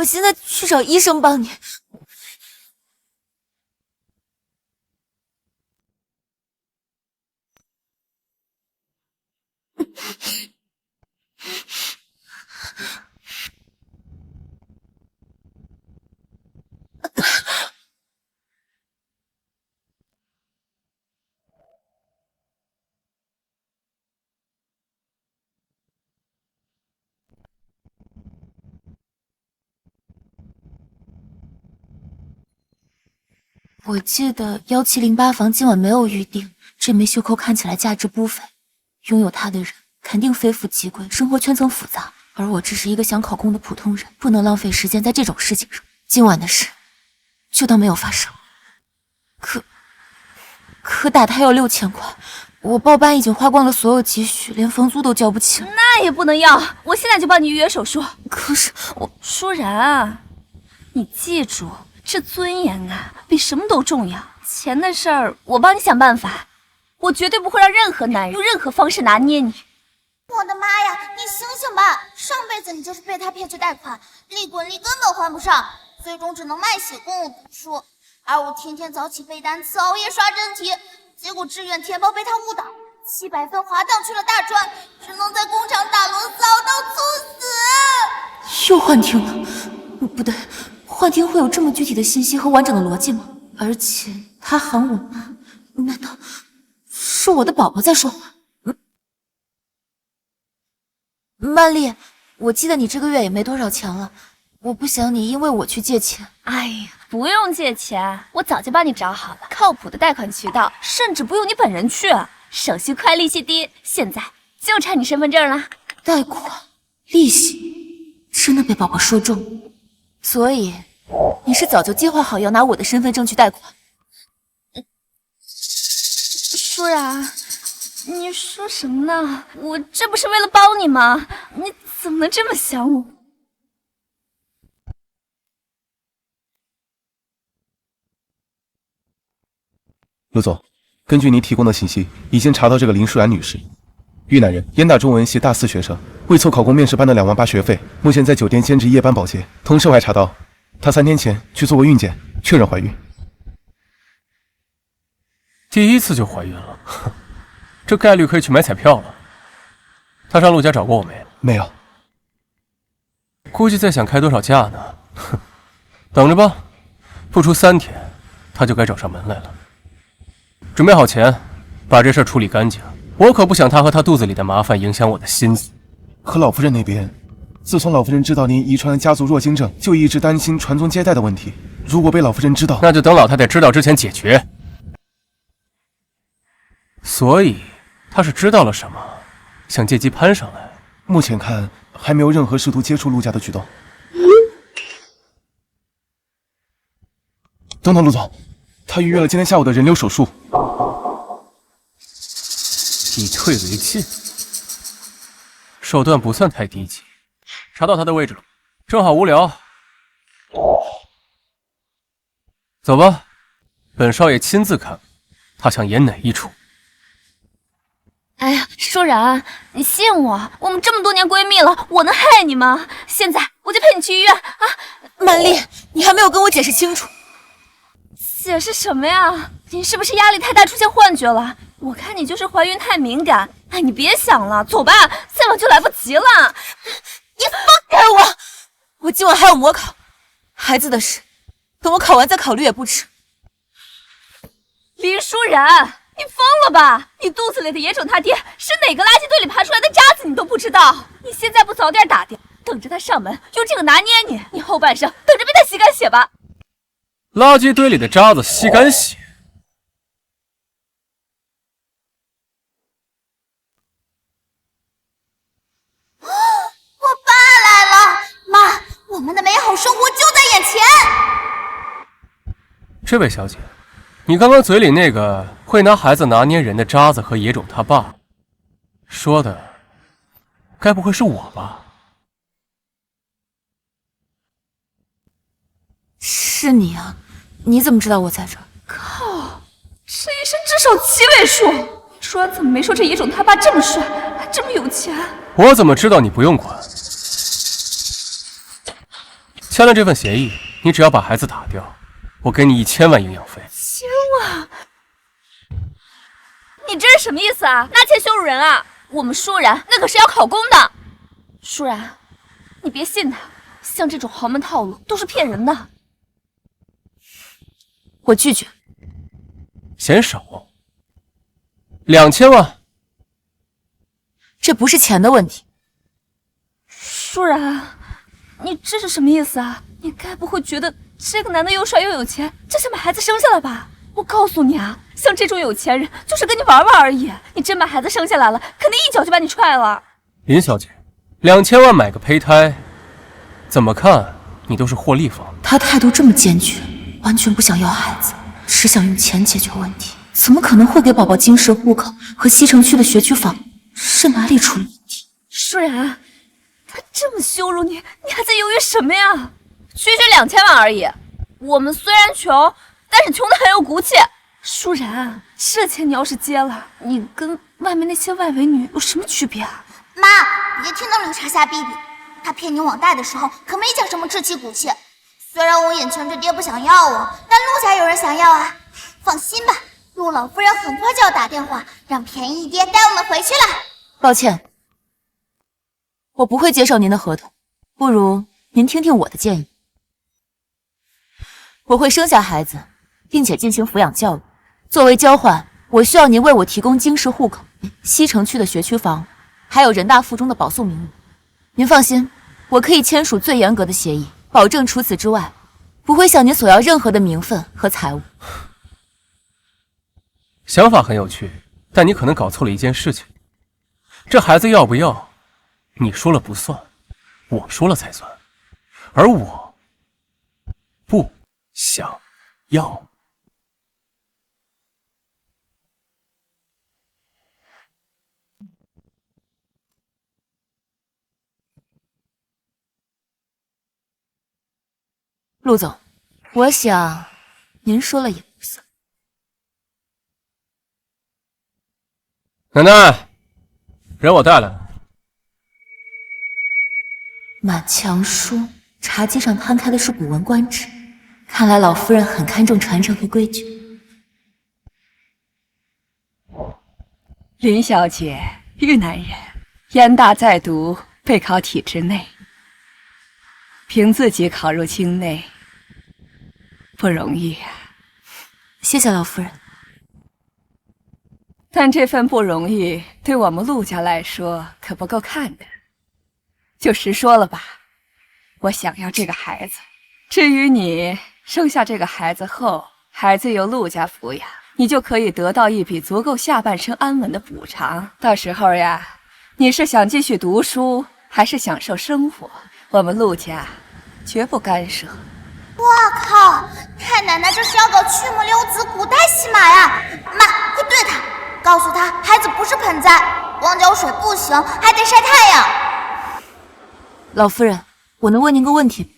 我现在去找医生帮你。我记得1708房今晚没有预定，这枚袖扣看起来价值不菲，拥有它的人肯定非富即贵，生活圈层复杂。而我只是一个想考公的普通人，不能浪费时间在这种事情上。今晚的事就当没有发生。可打他要6000块，我报班已经花光了所有积蓄，连房租都交不起了。那也不能要，我现在就帮你预约手术。可是我舒然，你记住，这尊严啊，比什么都重要。钱的事儿，我帮你想办法，我绝对不会让任何男人用任何方式拿捏你。我的妈呀，你醒醒吧！上辈子你就是被他骗去贷款，利滚利根本还不上，最终只能卖血供我读书。而我天天早起背单词，熬夜刷真题，结果志愿填报被他误导，700分滑档去了大专，只能在工厂打螺丝熬到猝死。又幻听了？不对，幻听会有这么具体的信息和完整的逻辑吗？而且他喊我妈，难道是我的宝宝在说话？曼丽，我记得你这个月也没多少钱了，我不想你因为我去借钱。哎呀，不用借钱，我早就帮你找好了靠谱的贷款渠道，甚至不用你本人去，手续快，利息低，现在就差你身份证了。贷款利息真的被宝宝说中了，所以你是早就计划好要拿我的身份证去贷款？舒然，你说什么呢？我这不是为了帮你吗？你怎么能这么想我？陆总，根据您提供的信息，已经查到这个林舒然女士，豫南人，燕大中文系大4学生，为凑考公面试班的2万8学费，目前在酒店兼职夜班保洁。同时我还查到，她3天前去做过孕检，确认怀孕。第一次就怀孕了，哼，这概率可以去买彩票了。她上陆家找过我没？没有。估计在想开多少价呢？哼，等着吧，不出3天，她就该找上门来了。准备好钱，把这事儿处理干净。我可不想她和她肚子里的麻烦影响我的心思。可老夫人那边，自从老夫人知道您遗传了家族弱精症，就一直担心传宗接代的问题。如果被老夫人知道，那就等老太太知道之前解决。所以她是知道了什么，想借机攀上来。目前看还没有任何试图接触陆家的举动。等等，陆总，他预约了今天下午的人流手术。以退为进，手段不算太低级。查到他的位置了，正好无聊。走吧，本少爷亲自看，他想演哪一出。哎呀，舒然，你信我，我们这么多年闺蜜了，我能害你吗？现在我就陪你去医院啊！曼丽，你还没有跟我解释清楚。解释什么呀？你是不是压力太大出现幻觉了？我看你就是怀孕太敏感。哎，你别想了，走吧，再晚就来不及了。你放开我！我今晚还有模考，孩子的事，等我考完再考虑也不迟。林舒然，你疯了吧？你肚子里的野种他爹是哪个垃圾堆里爬出来的渣子，你都不知道？你现在不早点打掉，等着他上门用这个拿捏你，你后半生等着被他吸干血吧。垃圾堆里的渣子吸干血。我爸来了，妈，我们的美好生活就在眼前。这位小姐，你刚刚嘴里那个会拿孩子拿捏人的渣子和野种他爸，说的该不会是我吧？是你啊？你怎么知道我在这儿？靠，这一生至少7位数。舒然怎么没说这野种他爸这么帅，还这么有钱？我怎么知道你不用管？签了这份协议，你只要把孩子打掉，我给你1000万营养费。1000万？你这是什么意思啊？拿钱羞辱人啊！我们舒然那可是要考公的。舒然，你别信他，像这种豪门套路都是骗人的。我拒绝。嫌少？2000万？这不是钱的问题。舒然，你这是什么意思啊？你该不会觉得这个男的又帅又有钱，就想把孩子生下来吧？我告诉你啊，像这种有钱人就是跟你玩玩而已。你真把孩子生下来了，肯定一脚就把你踹了。林小姐，2000万买个胚胎，怎么看你都是获利方。他态度这么坚决，完全不想要孩子，只想用钱解决问题，怎么可能会给宝宝京市户口和西城区的学区房？是哪里出了问题？舒然，他这么羞辱你，你还在犹豫什么呀？区区2000万而已，我们虽然穷，但是穷的很有骨气。舒然，这钱你要是接了，你跟外面那些外围女有什么区别啊？妈，别听那绿茶瞎逼逼，他骗你网贷的时候可没讲什么志气骨气。虽然我眼前这爹不想要我，但陆家有人想要啊。放心吧，陆老夫人很快就要打电话，让便宜爹带我们回去了。抱歉，我不会接受您的合同，不如您听听我的建议。我会生下孩子，并且进行抚养教育。作为交换，我需要您为我提供京市户口、西城区的学区房，还有人大附中的保送名额。您放心，我可以签署最严格的协议，保证除此之外，不会向您索要任何的名分和财物。想法很有趣，但你可能搞错了一件事情。这孩子要不要，你说了不算，我说了才算。而我不想要。陆总，我想您说了也不算。奶奶，人我带来了。满墙书，茶几上摊开的是《古文观止》，看来老夫人很看重传承和规矩。林小姐，玉南人，燕大在读，备考体制内，凭自己考入京内，不容易啊。谢谢老夫人。但这份不容易，对我们陆家来说可不够看的。就实说了吧，我想要这个孩子。至于你生下这个孩子后，孩子由陆家抚养，你就可以得到一笔足够下半生安稳的补偿。到时候呀，你是想继续读书，还是享受生活，我们陆家绝不干涉。哇靠！太奶奶这是要搞曲木溜子古代戏码呀！妈，快对他，告诉他孩子不是盆栽，光浇水不行，还得晒太阳。老夫人，我能问您个问题吗？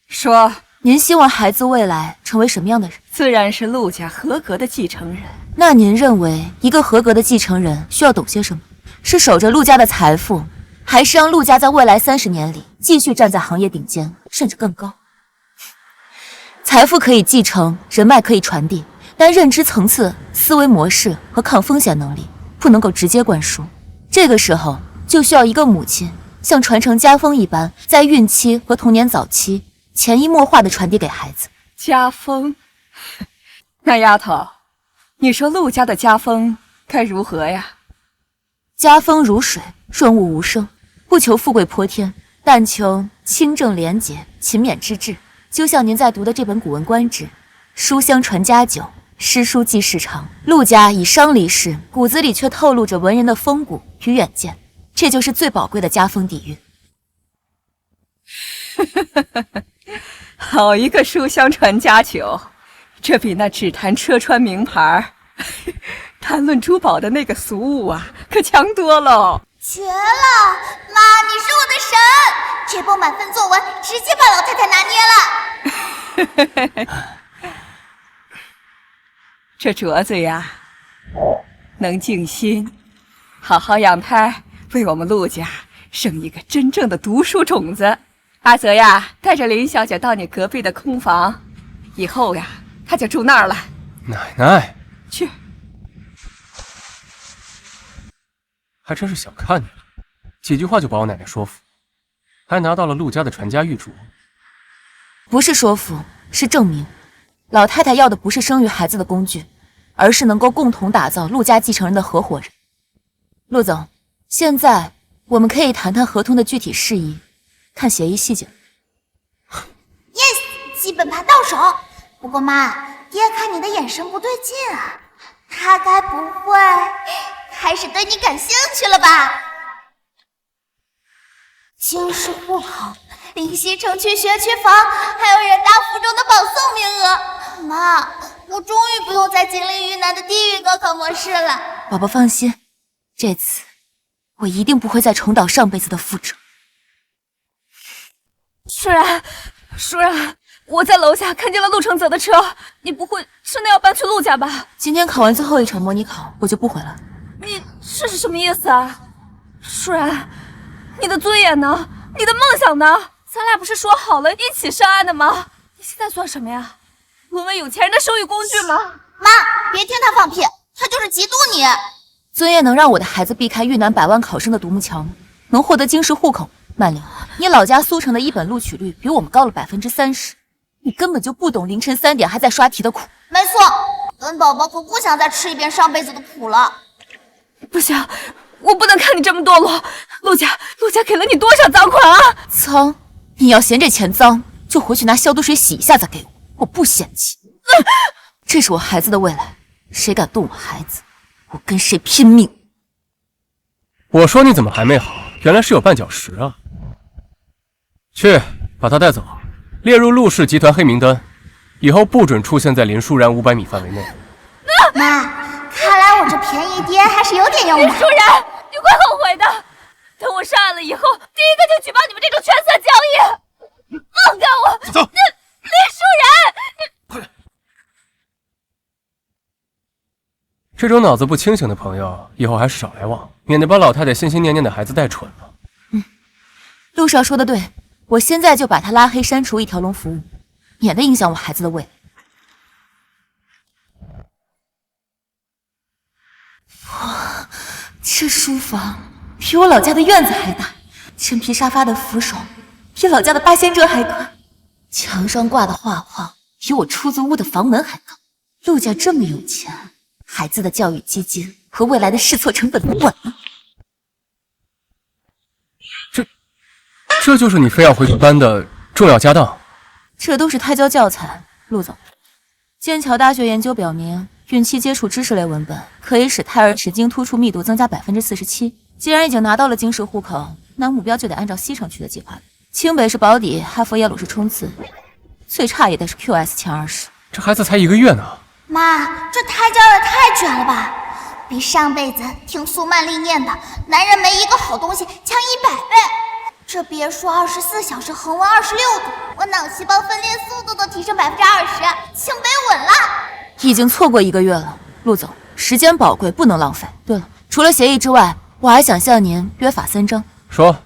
说，您希望孩子未来成为什么样的人？自然是陆家合格的继承人。那您认为一个合格的继承人需要懂些什么？是守着陆家的财富，还是让陆家在未来30年里继续站在行业顶尖，甚至更高？财富可以继承，人脉可以传递，但认知层次、思维模式和抗风险能力不能够直接灌输。这个时候就需要一个母亲像传承家风一般，在孕期和童年早期潜移默化地传递给孩子。家风？那丫头，你说陆家的家风该如何呀？家风如水，润物无声，不求富贵泼天，但求清正廉洁、勤勉之至。就像您在读的这本《古文观止》，书香传家久，诗书继世长。陆家以商离世，骨子里却透露着文人的风骨与远见，这就是最宝贵的家风底蕴。好一个书香传家久，这比那只谈车穿名牌谈论珠宝的那个俗物啊，可强多了。绝了！妈，你是我的神！这波满分作文直接把老太太拿捏了。这镯子呀，能静心，好好养胎，为我们陆家生一个真正的读书种子。阿泽呀，带着林小姐到你隔壁的空房，以后呀，她就住那儿了。奶奶，去。还真是小看你了，几句话就把我奶奶说服，还拿到了陆家的传家玉镯。不是说服，是证明，老太太要的不是生育孩子的工具，而是能够共同打造陆家继承人的合伙人。陆总，现在我们可以谈谈合同的具体事宜，看协议细节。yes， 基本盘到手。不过妈，爹看你的眼神不对劲啊，他该不会开始对你感兴趣了吧？金氏户口，临西城区学区房，还有人大附中的保送名额。妈，我终于不用再经历云南的地狱高考模式了。宝宝放心，这次我一定不会再重蹈上辈子的覆辙。舒然，我在楼下看见了陆承泽的车，你不会真的要搬去陆家吧？今天考完最后一场模拟考，我就不回来了。你这是什么意思啊？舒然，你的尊严呢？你的梦想呢？咱俩不是说好了一起上岸的吗？你现在算什么呀？沦为有钱人的生育工具吗？妈，别听他放屁，他就是嫉妒你。尊严能让我的孩子避开豫南100万考生的独木桥吗？能获得京师户口？曼玲，你老家苏城的一本录取率比我们高了30%，你根本就不懂凌晨3点还在刷题的苦。没错，本宝宝可不想再吃一遍上辈子的苦了。不行，我不能看你这么堕落。陆家给了你多少赃款啊？脏，你要嫌这钱脏，就回去拿消毒水洗一下再给我，我不嫌弃。这是我孩子的未来，谁敢动我孩子，我跟谁拼命。我说你怎么还没好？原来是有绊脚石啊！去，把他带走，列入陆氏集团黑名单，以后不准出现在林舒然500米范围内。妈，看来我这便宜爹还是有点用的。林舒然，你会后悔的。等我上岸了以后，第一个就举报你们这种权色交易。放开我！走。林舒然，这种脑子不清醒的朋友，以后还是少来往，免得把老太太心心念念的孩子带蠢了。陆少说的对，我现在就把他拉黑删除一条龙服务，免得影响我孩子的未来。哇，这书房比我老家的院子还大，真皮沙发的扶手比老家的八仙桌还宽，墙上挂的画框比我出租屋的房门还高。陆家这么有钱，孩子的教育基金和未来的试错成本能管吗？这就是你非要回去搬的重要家当？这都是胎教教材，陆总。剑桥大学研究表明，孕期接触知识类文本可以使胎儿齿茎突触密度增加47%。既然已经拿到了京师户口，那目标就得按照西城区的计划。清北是保底，哈佛耶鲁是冲刺，最差也得是 QS 前20。这孩子才1个月呢。妈，这胎教的太卷了吧，比上辈子听苏曼丽念的男人没一个好东西强100倍。这别说24小时恒温26度，我脑细胞分裂速度都提升20%，清北稳了。已经错过1个月了，陆总，时间宝贵，不能浪费。对了，除了协议之外，我还想向您约法3章。说。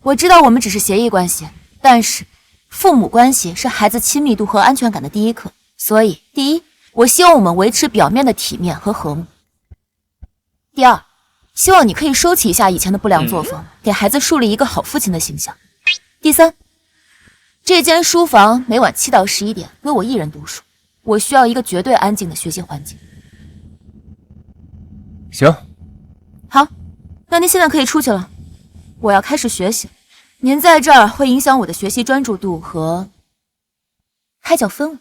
我知道我们只是协议关系，但是父母关系是孩子亲密度和安全感的第一课。所以，第一，我希望我们维持表面的体面和和睦；第二，希望你可以收起一下以前的不良作风，给孩子树立一个好父亲的形象；第三，这间书房每晚7到11点归我一人读书，我需要一个绝对安静的学习环境。行，好，那您现在可以出去了，我要开始学习。您在这儿会影响我的学习专注度和胎教氛围。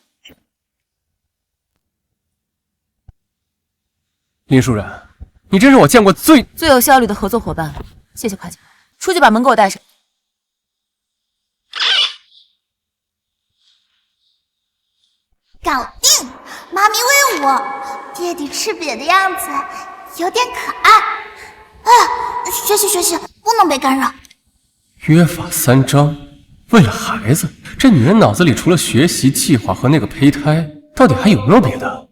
林舒然，你真是我见过最有效率的合作伙伴了，谢谢夸奖。出去把门给我带上。搞定！妈咪喂我，爹地吃瘪的样子有点可爱。学习，不能被干扰。约法3章，为了孩子，这女人脑子里除了学习计划和那个胚胎，到底还有没有别的？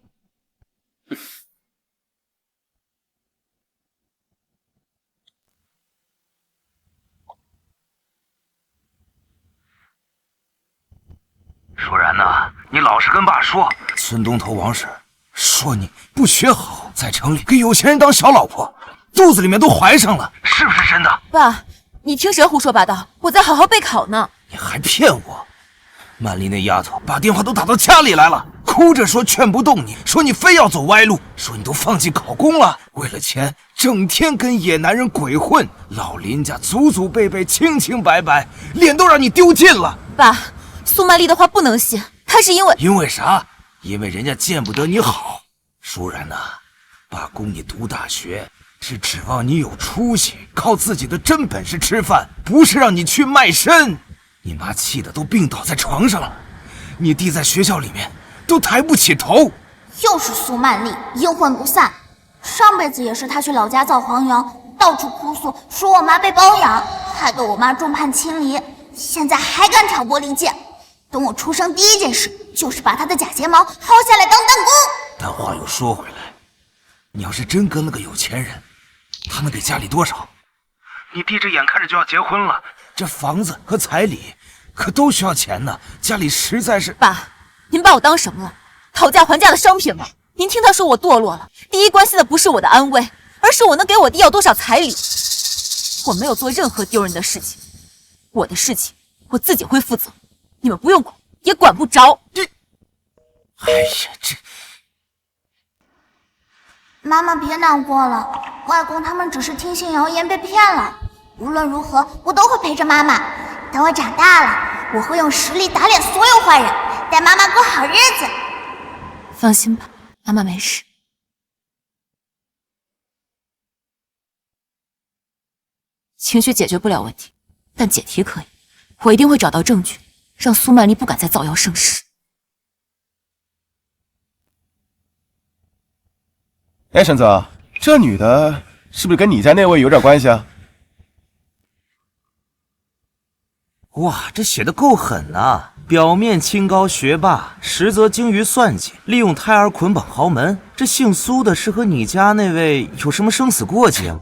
舒然呐，你老实跟爸说，村东头王婶说你不学好，在城里给有钱人当小老婆，肚子里面都怀上了，是不是真的？爸，你听谁胡说八道？我在好好备考呢。你还骗我！曼丽那丫头把电话都打到家里来了，哭着说劝不动你，说你非要走歪路，说你都放弃考公了，为了钱整天跟野男人鬼混，老林家祖祖辈辈清清白白，脸都让你丢尽了。爸，苏曼丽的话不能信，她是因为啥？因为人家见不得你好。舒然呐，爸供你读大学是指望你有出息，靠自己的真本事吃饭，不是让你去卖身。你妈气得都病倒在床上了，你弟在学校里面都抬不起头。又是苏曼丽，阴魂不散。上辈子也是她去老家造黄羊，到处哭诉说我妈被包养，害得我妈众叛亲离。现在还敢挑拨离间，等我出生第一件事就是把她的假睫毛薅下来当弹弓。但话又说回来，你要是真跟了个有钱人，他能给家里多少？你弟这眼看着就要结婚了，这房子和彩礼可都需要钱呢，家里实在是……爸，您把我当什么了？讨价还价的商品吗？您听他说我堕落了，第一关心的不是我的安危，而是我能给我弟要多少彩礼。我没有做任何丢人的事情，我的事情我自己会负责，你们不用管，也管不着。哎呀，这……妈妈别难过了，外公他们只是听信谣言被骗了。无论如何，我都会陪着妈妈。等我长大了，我会用实力打脸所有坏人，带妈妈过好日子。放心吧，妈妈没事。情绪解决不了问题，但解题可以。我一定会找到证据，让苏曼丽不敢再造谣生事。哎，婶子，这女的是不是跟你家那位有点关系啊？哇，这写的够狠啊！表面清高学霸，实则精于算计，利用胎儿捆绑豪门。这姓苏的是和你家那位有什么生死过节吗？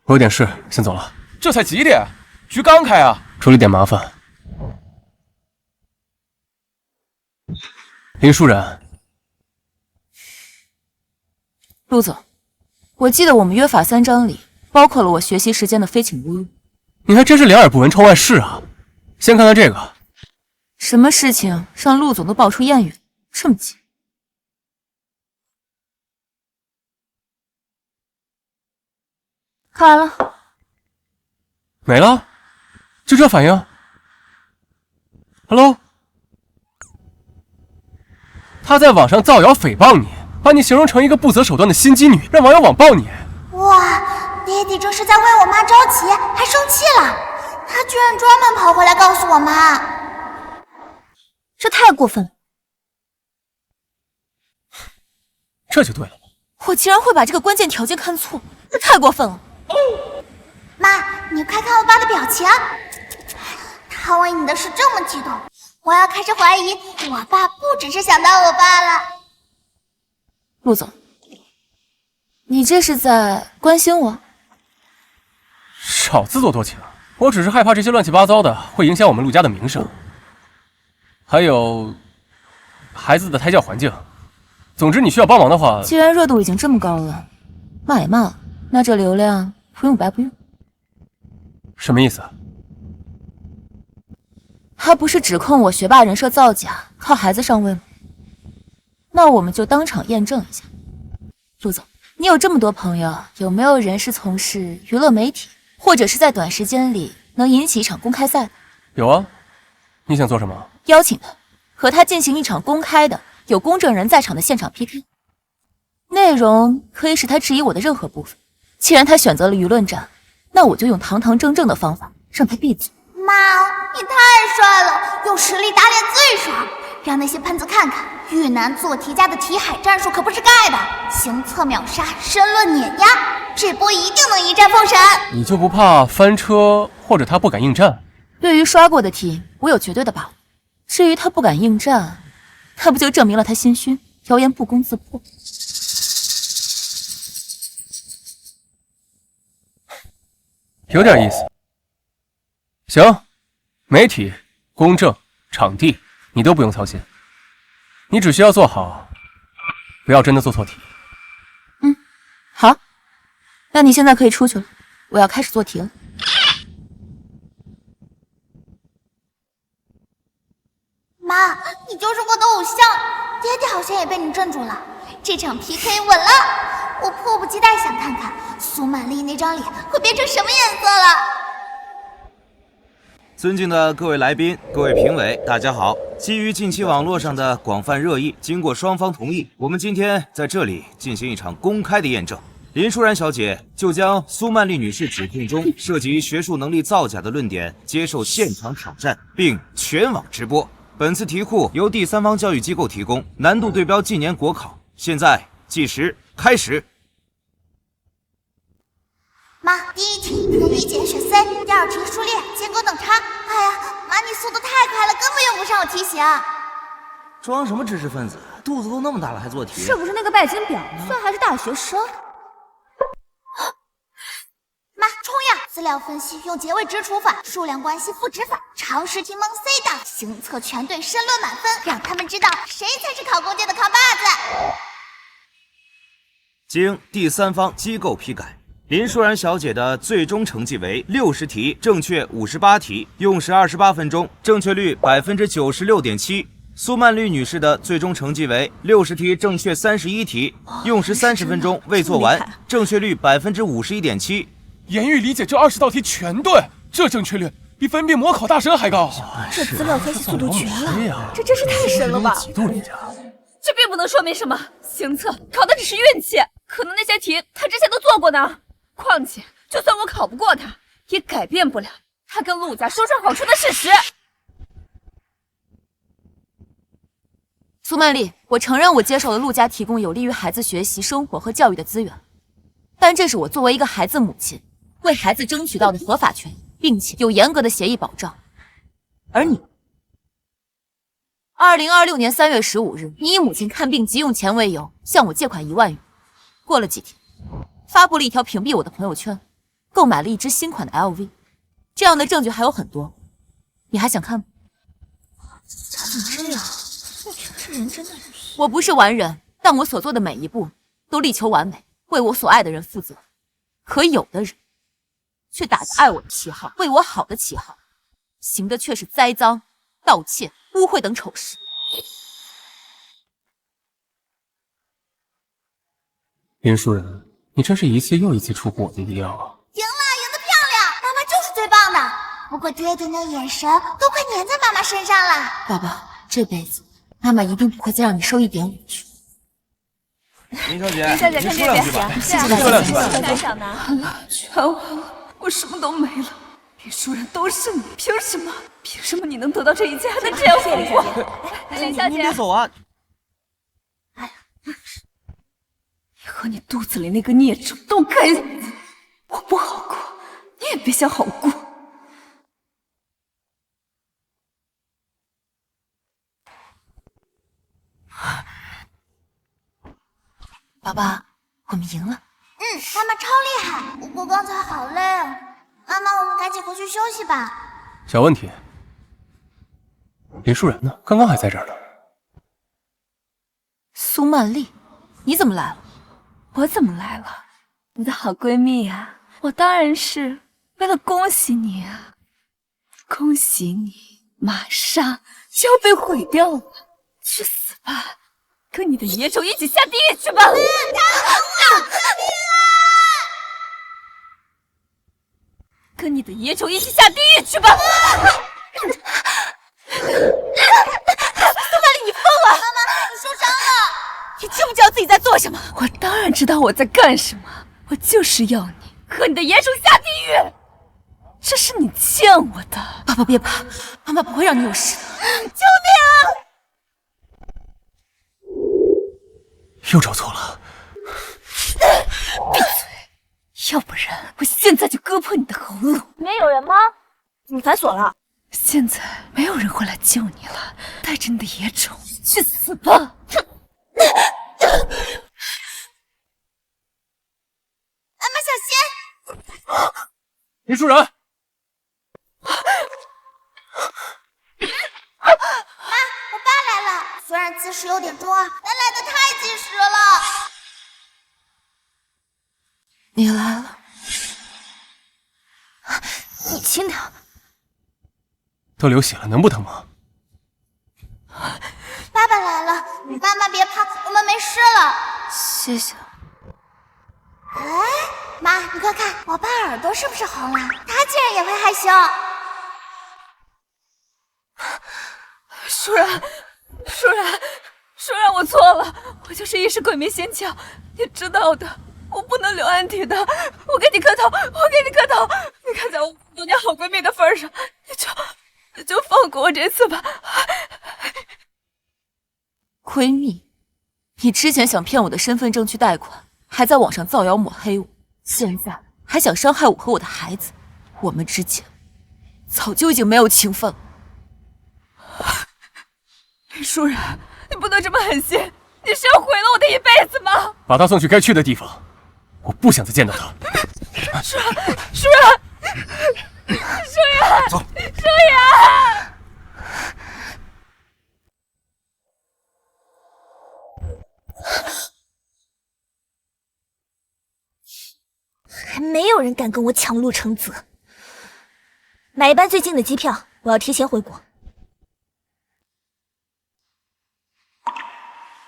我有点事，先走了。这才几点？局刚开啊！处理点麻烦。林舒然，陆总，我记得我们约法3章里包括了我学习时间的非请勿入。你还真是两耳不闻窗外事啊！先看看这个，什么事情让陆总都爆出艳语，这么急？看完了。没了？就这反应 ？Hello？ 他在网上造谣诽谤你，把你形容成一个不择手段的心机女，让网友网暴你。哇，爹地这是在为我妈着急，还生气了。他居然专门跑回来告诉我妈，这太过分了。这就对了。我竟然会把这个关键条件看错，这太过分了。妈，你快看我爸的表情，他为你的事这么激动，我要开始怀疑我爸不只是想当我爸了。陆总，你这是在关心我？少自作多情，我只是害怕这些乱七八糟的会影响我们陆家的名声，还有孩子的胎教环境。总之，你需要帮忙的话，既然热度已经这么高了，骂也骂了，那这流量不用白不用。什么意思？他不是指控我学霸人设造假，靠孩子上位吗？那我们就当场验证一下。陆总，你有这么多朋友，有没有人是从事娱乐媒体，或者是在短时间里能引起一场公开赛的？有啊，你想做什么？邀请他，和他进行一场公开的、有公证人在场的现场 PK， 内容可以使他质疑我的任何部分。既然他选择了舆论战，那我就用堂堂正正的方法让他闭嘴。妈，你太帅了，用实力打脸最爽，让那些喷子看看，越南做题家的题海战术可不是盖的，行测秒杀，申论碾压，这波一定能一战封神。你就不怕翻车，或者他不敢应战？对于刷过的题，我有绝对的把握。至于他不敢应战，那不就证明了他心虚，谣言不攻自破。有点意思。行，媒体、公正、场地、你都不用操心，你只需要做好，不要真的做错题。好，那你现在可以出去了，我要开始做题了。妈，你就是我的偶像，爹爹好像也被你镇住了，这场 PK 稳了，我迫不及待想看看苏曼丽那张脸会变成什么颜色了。尊敬的各位来宾、各位评委，大家好！基于近期网络上的广泛热议，经过双方同意，我们今天在这里进行一场公开的验证。林舒然小姐就将苏曼丽女士指控中涉及学术能力造假的论点接受现场挑战，并全网直播。本次题库由第三方教育机构提供，难度对标近年国考。现在计时开始。妈，第一题可理解选 C， 第二题数列间隔等差。哎呀，妈你速度太快了，根本用不上我提醒。装什么知识分子？肚子都那么大了还做题？是不是那个拜金婊呢？算还是大学生。妈，冲呀！资料分析用结尾直除法、数量关系赋值法，常识题蒙 C 档，行测全对申论满分，让他们知道谁才是考公界的扛把子。经第三方机构批改，林舒然小姐的最终成绩为60题，正确58题，用时28分钟，正确率96.7%。苏曼丽女士的最终成绩为60题，正确31题，用时30分钟，未做完，正确率51.7%。言语理解这20道题全对，这正确率比分辨模考大神还高。这资料分析速度绝了，这真是太神了吧！这并不能说明什么，行测考的只是运气，可能那些题他之前都做过呢。况且，就算我考不过他，也改变不了他跟陆家收赚好处的事实。苏曼丽，我承认我接受了陆家提供有利于孩子学习、生活和教育的资源，但这是我作为一个孩子母亲为孩子争取到的合法权益，并且有严格的协议保障。而你，2026年3月15日，你以母亲看病急用钱为由向我借款1万元，过了几天，发布了一条屏蔽我的朋友圈，购买了一只新款的 LV， 这样的证据还有很多，你还想看吗？咋怎么这样？这人真的是……我不是完人，但我所做的每一步都力求完美，为我所爱的人负责。可有的人却打着爱我的旗号，为我好的旗号，行的却是栽赃、盗窃、污秽等丑事。林舒然，你真是一次又一次出乎我的意料啊！赢了，赢得漂亮，妈妈就是最棒的。不过爹爹那眼神都快粘在妈妈身上了。宝宝，这辈子妈妈一定不会再让你受一点委屈。林小姐，林小姐看这边，谢谢大家。带上呢。全完了，我什么都没了。林舒然都是你，凭什么？凭什么你能得到这一切，还能这样哄我？林小姐，您别走啊！你和你肚子里那个孽种都该死！我不好过，你也别想好过。宝宝，我们赢了。妈妈超厉害，不过刚才好累啊。妈妈，我们赶紧回去休息吧。小问题，林舒然呢？刚刚还在这儿呢。苏曼丽，你怎么来了？我怎么来了？你的好闺蜜呀，我当然是为了恭喜你啊！恭喜你，马上就要被毁掉了，去死吧！跟你的野种一起下地狱去吧！跟你的野种一起下地狱去吧！苏曼丽，你疯了！妈妈，你受伤了。你知不知道自己在做什么？我当然知道我在干什么，我就是要你和你的野种下地狱！这是你欠我的。宝宝别怕，妈妈不会让你有事的。救命！又找错了。闭嘴！要不然我现在就割破你的喉咙。里面有人吗？怎么反锁了？现在没有人会来救你了，带着你的野种去死吧！妈妈小心！林舒然，妈，虽然姿势有点重啊，但来得太及时了。你来了，你轻点。都流血了，能不疼吗？爸爸来了，妈妈别怕，我们没事了。谢谢。哎，妈，你快看，我爸耳朵是不是红了？他竟然也会害羞。舒然，我错了，我就是一时鬼迷心窍，你知道的，我不能留安迪的。我给你磕头，你看在我多年好闺蜜的份上，你就放过我这次吧。闺蜜，你之前想骗我的身份证去贷款，还在网上造谣抹黑我，现在还想伤害我和我的孩子，我们之间早就已经没有情分了。林舒然，你不能这么狠心，你是要毁了我的一辈子吗？把他送去该去的地方，我不想再见到他。舒然，走。还没有人敢跟我抢陆承泽。买一班最近的机票，我要提前回国。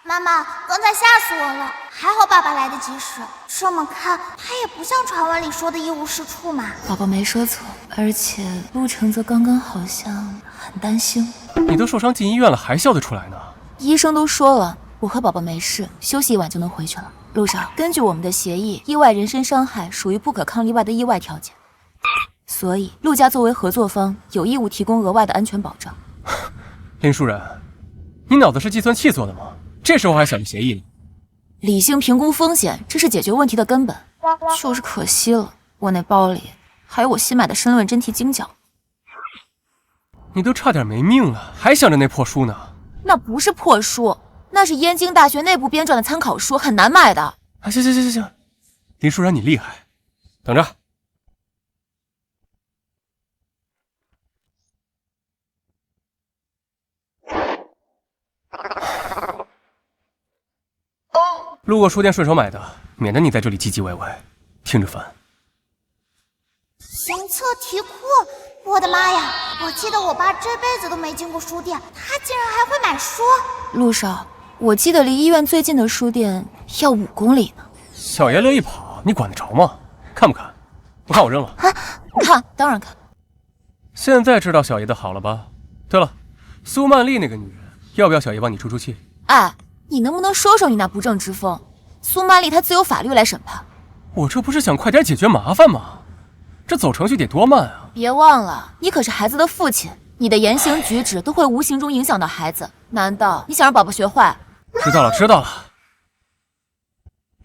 妈妈，刚才吓死我了，还好爸爸来得及时。这么看，他也不像传闻里说的一无是处嘛。宝宝没说错，而且陆承泽刚刚好像很担心。你都受伤进医院了，还笑得出来呢？医生都说了，我和宝宝没事，休息一晚就能回去了。陆少，根据我们的协议，意外人身伤害属于不可抗力外的意外条件，所以陆家作为合作方，有义务提供额外的安全保障。林舒然，你脑子是计算器做的吗？这时候还想着协议呢？理性评估风险，这是解决问题的根本。就是可惜了，我那包里还有我新买的申论真题精讲。你都差点没命了，还想着那破书呢？那不是破书，那是燕京大学内部编撰的参考书，很难买的。啊，行，林舒然你厉害，等着。路过书店顺手买的，免得你在这里唧唧歪歪，听着烦。行测题库，我的妈呀！我记得我爸这辈子都没进过书店，他竟然还会买书。陆少，我记得离医院最近的书店要5公里呢。小爷乐意跑，你管得着吗？看不看？不看我扔了。啊，看，当然看。现在知道小爷的好了吧？对了，苏曼丽那个女人，要不要小爷帮你出出气？哎，你能不能收收你那不正之风？苏曼丽她自有法律来审判。我这不是想快点解决麻烦吗？这走程序得多慢啊！别忘了，你可是孩子的父亲，你的言行举止都会无形中影响到孩子。难道你想让宝宝学坏？知道了，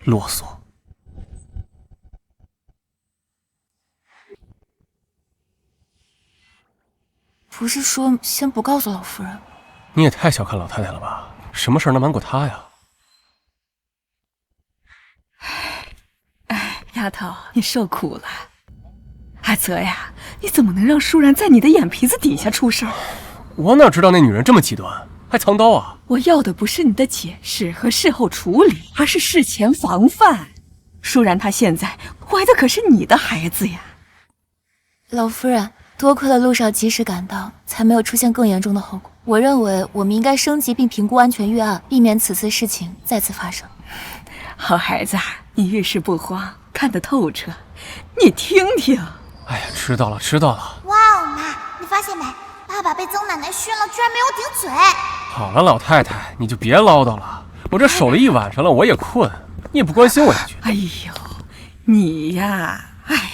啰嗦。不是说先不告诉老夫人？你也太小看老太太了吧？什么事儿能瞒过她呀？哎，丫头，你受苦了。阿泽呀，你怎么能让舒然在你的眼皮子底下出事儿？我哪知道那女人这么极端，还藏刀啊！我要的不是你的解释和事后处理，而是事前防范。舒然她现在怀的可是你的孩子呀。老夫人，多亏了陆少及时赶到，才没有出现更严重的后果。我认为我们应该升级并评估安全预案，避免此次事情再次发生。好孩子，你遇事不慌，看得透彻。你听听。哎呀，知道了。哇哦，妈，你发现没？爸爸被曾奶奶训了，居然没有顶嘴。好了，老太太，你就别唠叨了。我这守了一晚上了，我也困，你也不关心我一句。哎呦，你呀，哎。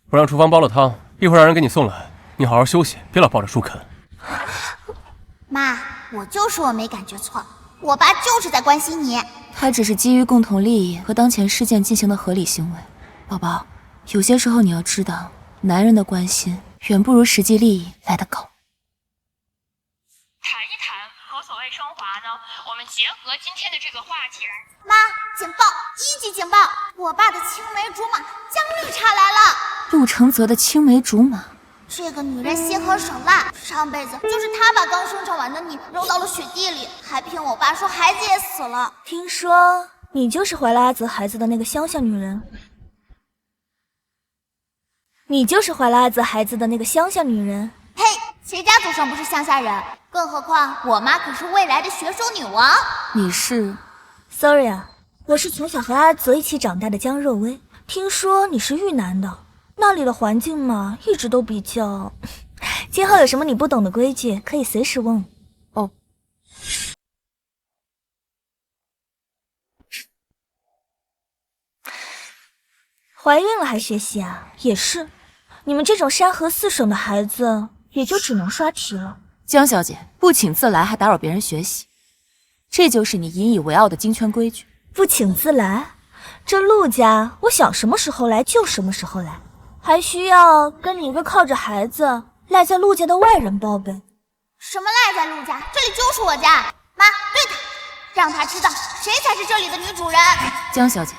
我让厨房煲了汤，一会儿让人给你送来。你好好休息，别老抱着书啃。妈，我就说我没感觉错，我爸就是在关心你。他只是基于共同利益和当前事件进行的合理行为。宝宝，有些时候你要知道，男人的关心远不如实际利益来得高。谈一谈和所谓升华呢，我们结合今天的这个话题来。妈，警报！1级警报！我爸的青梅竹马江绿茶来了。陆承泽的青梅竹马，这个女人心狠手辣，上辈子就是她把刚生产完的你扔到了雪地里，还骗我爸说孩子也死了。听说你就是怀了阿泽孩子的那个乡下女人。你就是怀了阿泽孩子的那个乡下女人。嘿，谁家祖上不是乡下人？更何况我妈可是未来的雪手女王。你是 ？Sorry 啊，我是从小和阿泽一起长大的江若薇。听说你是豫南的，那里的环境嘛，一直都比较……今后有什么你不懂的规矩，可以随时问我。哦。怀孕了还学习啊？也是，你们这种山河四省的孩子，也就只能刷题了。江小姐，不请自来还打扰别人学习，这就是你引以为傲的京圈规矩。不请自来？这陆家，我想什么时候来就什么时候来，还需要跟你一个靠着孩子赖在陆家的外人报备？什么赖在陆家？这里就是我家。妈，对他，让他知道谁才是这里的女主人。江小姐，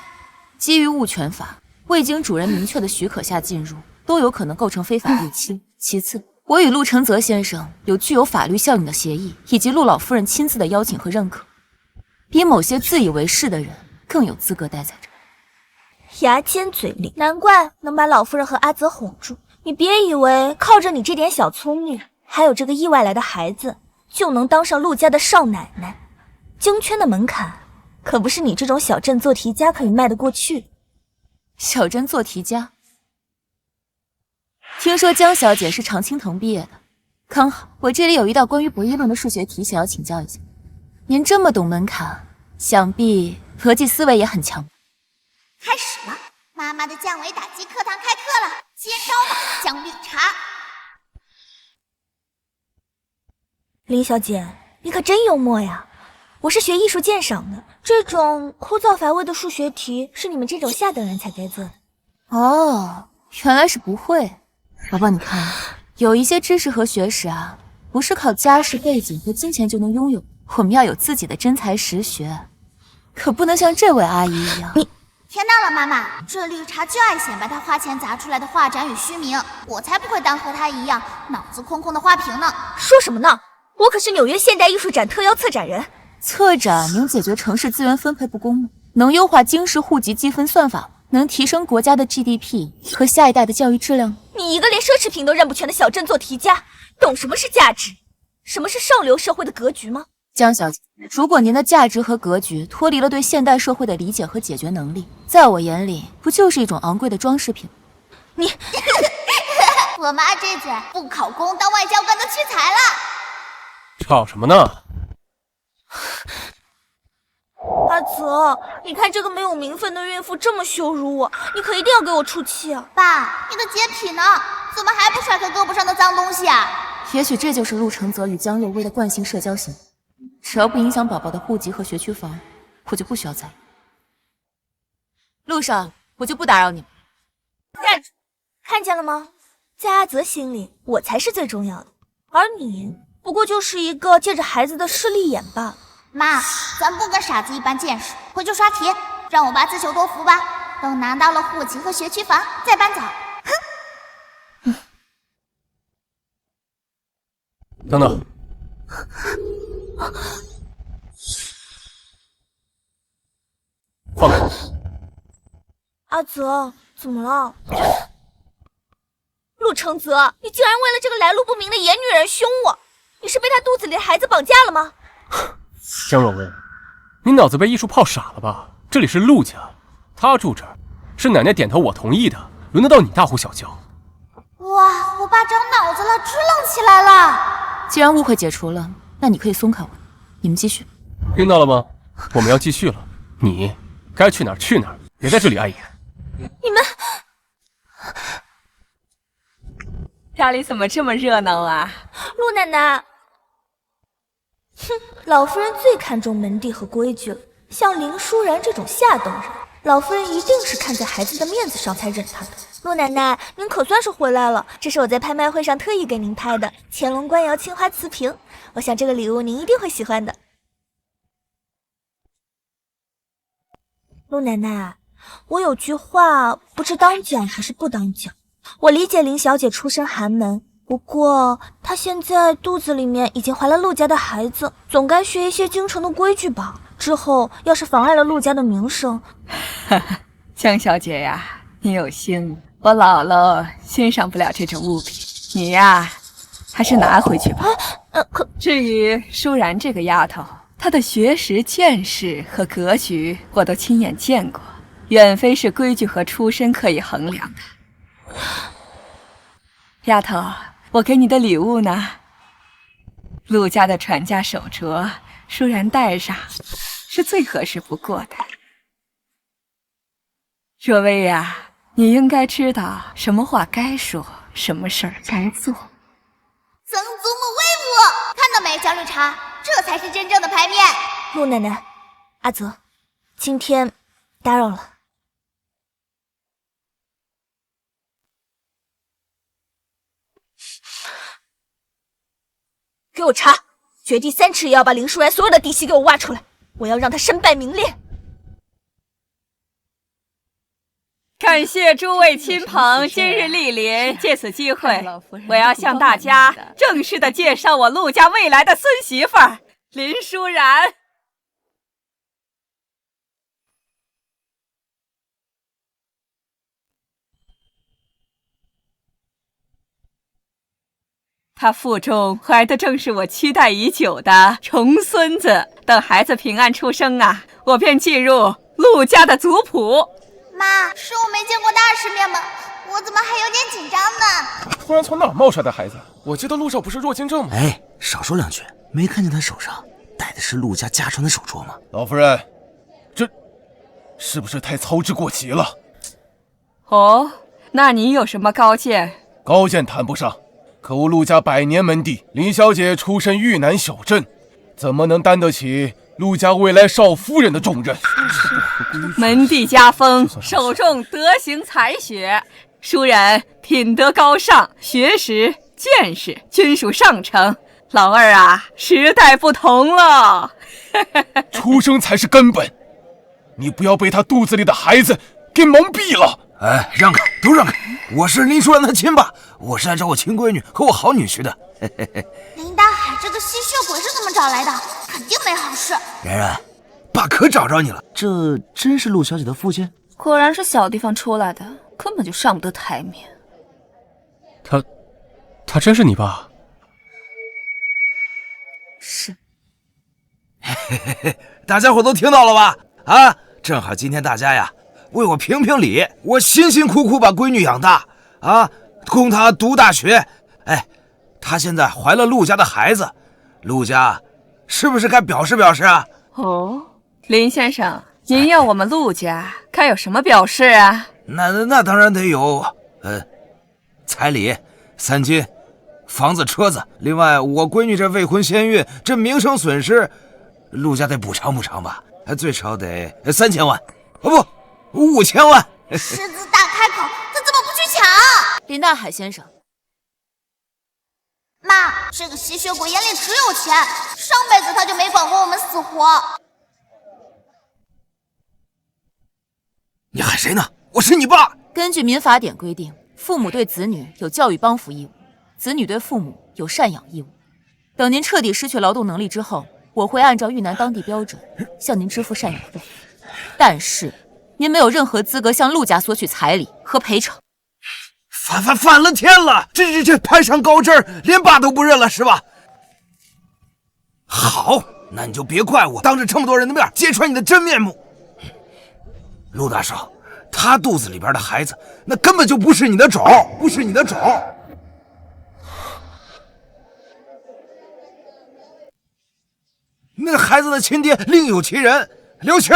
基于物权法，未经主人明确的许可下进入，都有可能构成非法入侵。其次，我与陆承泽先生有具有法律效应的协议，以及陆老夫人亲自的邀请和认可，比某些自以为是的人更有资格待在这。牙尖嘴利，难怪能把老夫人和阿泽哄住。你别以为靠着你这点小聪明，还有这个意外来的孩子，就能当上陆家的少奶奶。京圈的门槛，可不是你这种小镇做题家可以迈得过去。小镇做题家？听说江小姐是常青藤毕业的，刚好我这里有一道关于博弈论的数学题想要请教一下。您这么懂门槛，想必逻辑思维也很强。开始了，妈妈的降维打击课堂开课了，接招吧，江绿茶。林小姐，你可真幽默呀！我是学艺术鉴赏的，这种枯燥乏味的数学题是你们这种下等人才该做的。哦，原来是不会。宝宝，你看，有一些知识和学识啊，不是靠家世背景和金钱就能拥有，我们要有自己的真才实学，可不能像这位阿姨一样。你天大了，妈妈，这绿茶就爱显摆她花钱砸出来的画展与虚名，我才不会当和她一样脑子空空的花瓶呢。说什么呢？我可是纽约现代艺术展特邀策展人。策展能解决城市资源分配不公吗？能优化京市户籍积分算法吗？能提升国家的 GDP 和下一代的教育质量吗？你一个连奢侈品都认不全的小镇做题家，懂什么是价值？什么是上流社会的格局吗？江小姐，如果您的价值和格局脱离了对现代社会的理解和解决能力，在我眼里不就是一种昂贵的装饰品？你我妈这嘴不考公当外交官都屈才了。吵什么呢？阿泽，你看这个没有名分的孕妇这么羞辱我，你可一定要给我出气啊！爸，你的洁癖呢？怎么还不甩开胳膊上的脏东西啊？也许这就是陆承泽与江若薇的惯性社交行为，只要不影响宝宝的户籍和学区房，我就不需要在意。路上我就不打扰你们。站住！看见了吗？在阿泽心里，我才是最重要的，而你不过就是一个借着孩子的势利眼罢了。妈，咱不跟傻子一般见识，回去刷题，让我爸自求多福吧。等拿到了户籍和学区房，再搬走。哼！等等，放开！阿泽，怎么了？陆承泽，你竟然为了这个来路不明的野女人凶我！你是被她肚子里的孩子绑架了吗？江若薇，你脑子被艺术泡傻了吧？这里是陆家，他住这儿，是奶奶点头我同意的，轮得到你大呼小叫？哇，我爸长脑子了，支棱起来了。既然误会解除了，那你可以松开我。你们继续。听到了吗？我们要继续了，你该去哪儿去哪儿，别在这里碍眼。你们家里怎么这么热闹啊？陆奶奶，哼，老夫人最看重门第和规矩了。像林舒然这种下等人，老夫人一定是看在孩子的面子上才忍他的。陆奶奶，您可算是回来了，这是我在拍卖会上特意给您拍的乾隆官窑青花瓷瓶，我想这个礼物您一定会喜欢的。陆奶奶，我有句话不知当讲还是不当讲。我理解林小姐出身寒门，不过她现在肚子里面已经怀了陆家的孩子，总该学一些京城的规矩吧。之后要是妨碍了陆家的名声，江小姐呀，你有心，我姥姥欣赏不了这种物品，你呀，还是拿回去吧。至于舒然这个丫头，她的学识、见识和格局，我都亲眼见过，远非是规矩和出身可以衡量的。丫头，我给你的礼物呢？陆家的传家手镯，舒然戴上是最合适不过的。若薇呀，你应该知道什么话该说，什么事儿该做。曾祖母威武！看到没，小绿茶，这才是真正的牌面。陆奶奶，阿泽，今天打扰了。给我查，绝地3尺也要把林舒然所有的底细给我挖出来，我要让他身败名裂。感谢诸位亲朋今日莅临，借此机会，我要向大家正式的介绍我陆家未来的孙媳妇儿林舒然。她腹中怀的正是我期待已久的重孙子，等孩子平安出生啊，我便进入陆家的族谱。妈，是我没见过大世面吗？我怎么还有点紧张呢？突然从哪儿冒出来的孩子？我记得陆少不是弱精症吗？哎，少说2句，没看见他手上戴的是陆家家传的手镯吗？老夫人，这是不是太操之过急了？哦，那你有什么高见？高见谈不上，可我陆家100年门第，林小姐出身豫南小镇，怎么能担得起陆家未来少夫人的重任？门第家风，首重德行才学，舒然品德高尚，学识见识均属上乘。老二啊，时代不同了。出生才是根本，你不要被他肚子里的孩子给蒙蔽了。哎，让开，都让开！我是林舒然的亲爸，我是来找我亲闺女和我好女婿的。林大海这个吸血鬼是怎么找来的？肯定没好事。然然，爸可找着你了，这真是陆小姐的父亲？果然是小地方出来的，根本就上不得台面。他真是你爸？是。大家伙都听到了吧？啊，正好今天大家呀，为我评评理。我辛辛苦苦把闺女养大啊，供她读大学。哎，她现在怀了陆家的孩子，陆家是不是该表示表示啊？哦，林先生，您要我们陆家该有什么表示啊？那当然得有，彩礼、3金、房子、车子。另外，我闺女这未婚先孕，这名声损失，陆家得补偿补偿吧？最少得3000万，哦不，5000万。狮子大开口，他怎么不去抢？林大海先生，妈，这个吸血鬼眼里只有钱，上辈子他就没管过我们死活。你喊谁呢？我是你爸。根据民法典规定，父母对子女有教育帮扶义务，子女对父母有赡养义务。等您彻底失去劳动能力之后，我会按照豫南当地标准向您支付赡养费，但是您没有任何资格向陆家索取彩礼和赔偿。反了天了！这攀上高枝儿，连爸都不认了是吧？好，那你就别怪我当着这么多人的面揭穿你的真面目。陆大少，他肚子里边的孩子，那根本就不是你的种，不是你的种。那孩子的亲爹另有其人，刘青。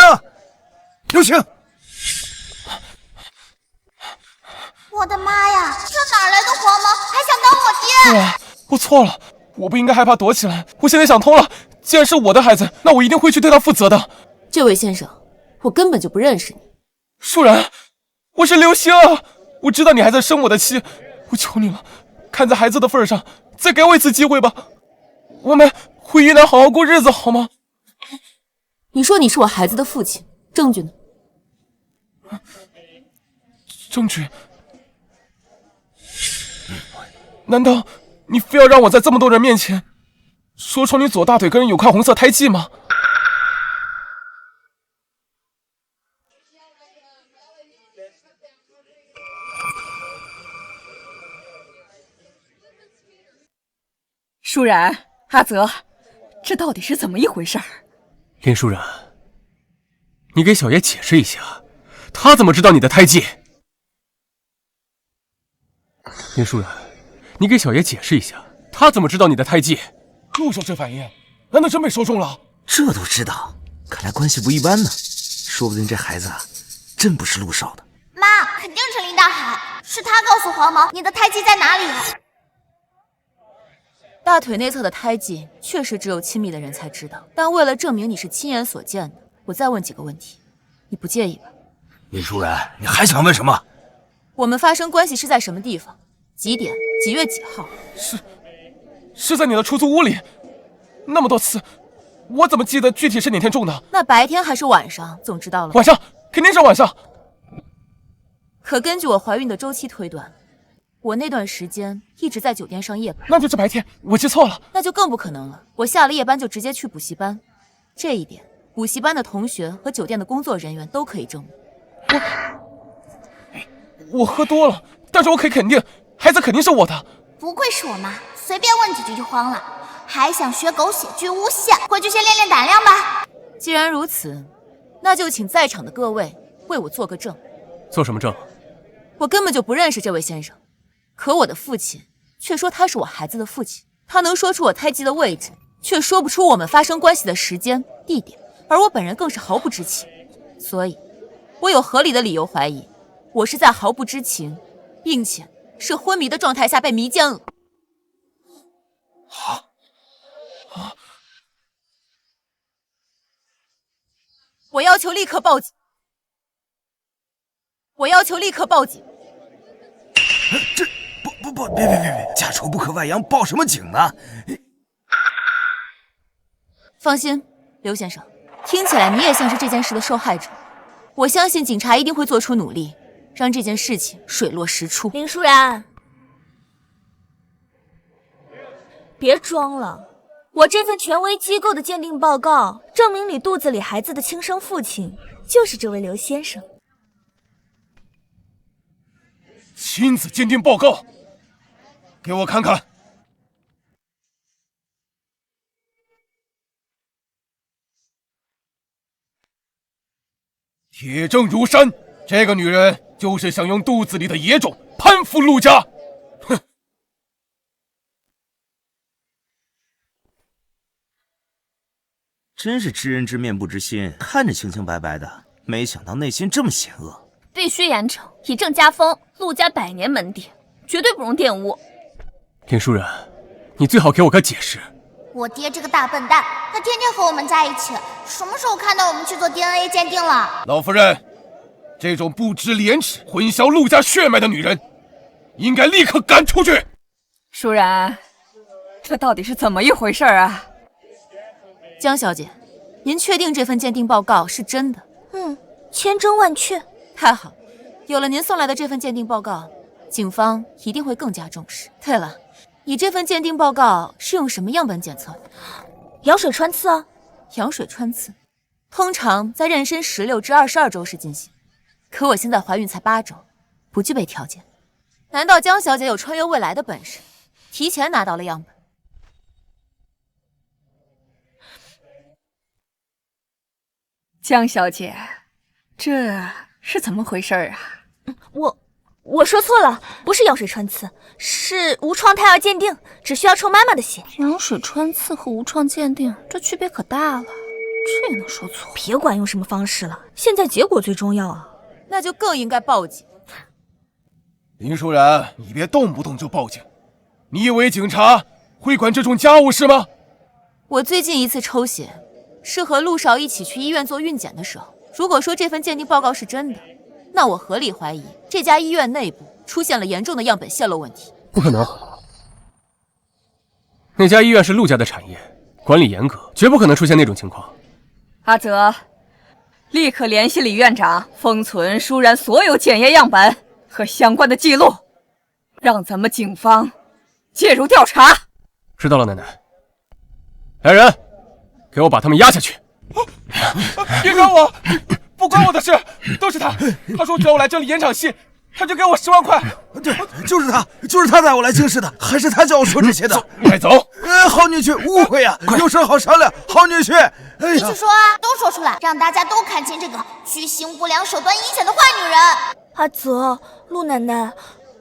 我的妈呀，这哪来的黄毛，还想当我爹？我错了，我不应该害怕躲起来。我现在想通了，既然是我的孩子，那我一定会去对他负责的。这位先生，我根本就不认识你。舒然，我是刘星啊！我知道你还在生我的气，我求你了，看在孩子的份上，再给我一次机会吧。我们回云南好好过日子，好吗？你说你是我孩子的父亲，证据呢？证据？难道你非要让我在这么多人面前说出你左大腿跟人有块红色胎记吗？舒然，阿泽，这到底是怎么一回事儿？林舒然，你给小爷解释一下，他怎么知道你的胎记？林舒然，你给小爷解释一下，他怎么知道你的胎记？陆少这反应，难道真被说中了？这都知道，看来关系不一般呢。说不定这孩子啊，真不是陆少的。妈，肯定是林大海，是他告诉黄毛你的胎记在哪里。大腿内侧的胎记确实只有亲密的人才知道，但为了证明你是亲眼所见的，我再问几个问题，你不介意吧？林舒然，你还想问什么？我们发生关系是在什么地方？几点？几月几号？是在你的出租屋里，那么多次，我怎么记得具体是哪天种的？那白天还是晚上？总知道了。晚上，肯定是晚上。可根据我怀孕的周期推断，我那段时间一直在酒店上夜班。那就是白天，我记错了。那就更不可能了。我下了夜班就直接去补习班，这一点补习班的同学和酒店的工作人员都可以证明。我喝多了，但是我可以肯定，孩子肯定是我的。不愧是我妈，随便问几句就慌了，还想学狗血剧诬陷，回去先练练胆量吧。既然如此，那就请在场的各位为我做个证。做什么证？我根本就不认识这位先生，可我的父亲却说他是我孩子的父亲。他能说出我胎记的位置，却说不出我们发生关系的时间、地点，而我本人更是毫不知情。所以，我有合理的理由怀疑，我是在毫不知情，并且是昏迷的状态下被迷奸了。我要求立刻报警！我要求立刻报警！这别，家丑不可外扬，报什么警呢？放心，刘先生，听起来你也像是这件事的受害者。我相信警察一定会做出努力，让这件事情水落石出。林舒然，别装了，我这份权威机构的鉴定报告证明你肚子里孩子的亲生父亲就是这位刘先生。亲子鉴定报告，给我看看。铁证如山，这个女人就是想用肚子里的野种攀附陆家。哼！真是知人知面不知心，看着清清白白的，没想到内心这么险恶。必须严惩，以正加风。陆家100年门第，绝对不容玷污。林舒然，你最好给我个解释。我爹这个大笨蛋，他天天和我们在一起，什么时候看到我们去做 DNA 鉴定了？老夫人，这种不知廉耻、混淆陆家血脉的女人，应该立刻赶出去。舒然，这到底是怎么一回事啊？江小姐，您确定这份鉴定报告是真的？千真万确。太好，有了您送来的这份鉴定报告，警方一定会更加重视。对了，你这份鉴定报告是用什么样本检测的？羊水穿刺啊。羊水穿刺，通常在妊娠16至22周时进行，可我现在怀孕才8周，不具备条件。难道江小姐有穿越未来的本事，提前拿到了样本？江小姐，这是怎么回事啊？我说错了，不是羊水穿刺，是无创胎儿鉴定，只需要抽妈妈的血。羊水穿刺和无创鉴定，这区别可大了，这也能说错？别管用什么方式了，现在结果最重要啊！那就更应该报警。林舒然，你别动不动就报警，你以为警察会管这种家务事吗？我最近一次抽血，是和陆少一起去医院做孕检的时候。如果说这份鉴定报告是真的，那我合理怀疑这家医院内部出现了严重的样本泄露问题。不可能，那家医院是陆家的产业，管理严格，绝不可能出现那种情况。阿泽，立刻联系李院长，封存舒然所有检验样本和相关的记录，让咱们警方介入调查。知道了，奶奶。来人，给我把他们押下去。别管我，不关我的事，都是他。他说只要我来这里演场戏，他就给我10万块。对，就是他带我来京师的，还是他叫我说这些的。快走！好女婿，误会呀，有事好商量。好女婿，你去说啊，都说出来，让大家都看清这个居心不良、手段阴险的坏女人。阿泽，陆奶奶，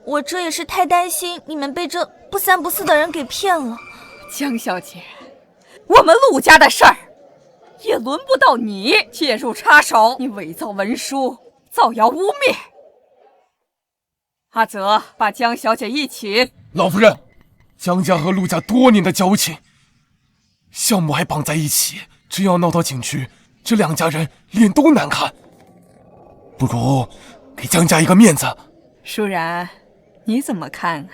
我这也是太担心你们被这不三不四的人给骗了。江小姐，我们陆家的事儿也轮不到你介入插手，你伪造文书，造谣污蔑。阿泽，把江小姐一起。老夫人，江家和陆家多年的交情，项目还绑在一起，只要闹到警局，这2家人脸都难看。不如给江家一个面子。舒然，你怎么看啊？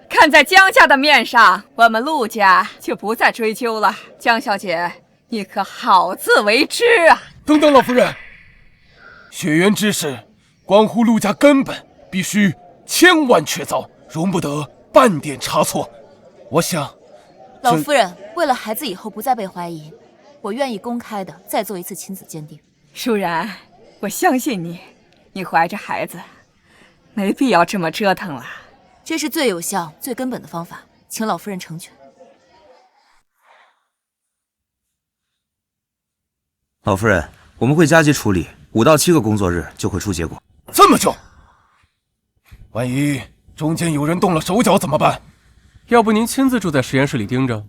看在江家的面上，我们陆家就不再追究了。江小姐，你可好自为之啊！等等，老夫人，血缘之事关乎陆家根本，必须千万确凿，容不得半点差错。我想，老夫人，为了孩子以后不再被怀疑，我愿意公开的再做一次亲子鉴定。舒然，我相信你，你怀着孩子，没必要这么折腾了。这是最有效、最根本的方法，请老夫人成全。老夫人，我们会加急处理，5到7个工作日就会出结果。这么久，万一中间有人动了手脚怎么办？要不您亲自住在实验室里盯着？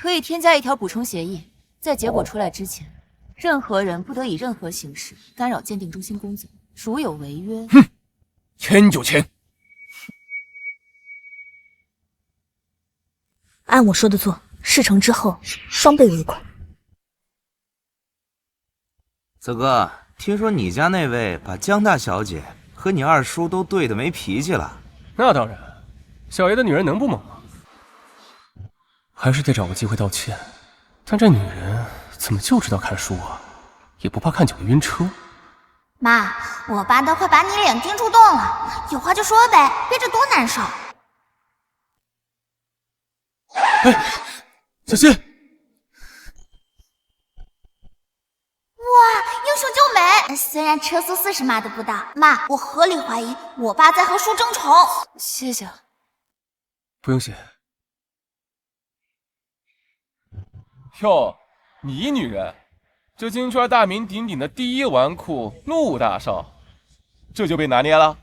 可以添加一条补充协议，在结果出来之前，任何人不得以任何形式干扰鉴定中心工作，如有违约，签就签。按我说的做，事成之后双倍尾款。泽哥，听说你家那位把江大小姐和你二叔都对得没脾气了？那当然，小爷的女人能不猛吗？还是得找个机会道歉。但这女人怎么就知道看书啊？也不怕看久了晕车？妈，我爸都快把你脸盯出洞了，有话就说呗，憋着多难受。小心！哇，英雄救美！虽然车速40码都不到，妈，我合理怀疑我爸在和书争宠。谢谢。不用谢。哟，你女人，这京圈大名鼎鼎的第一纨绔陆大少，这就被拿捏了？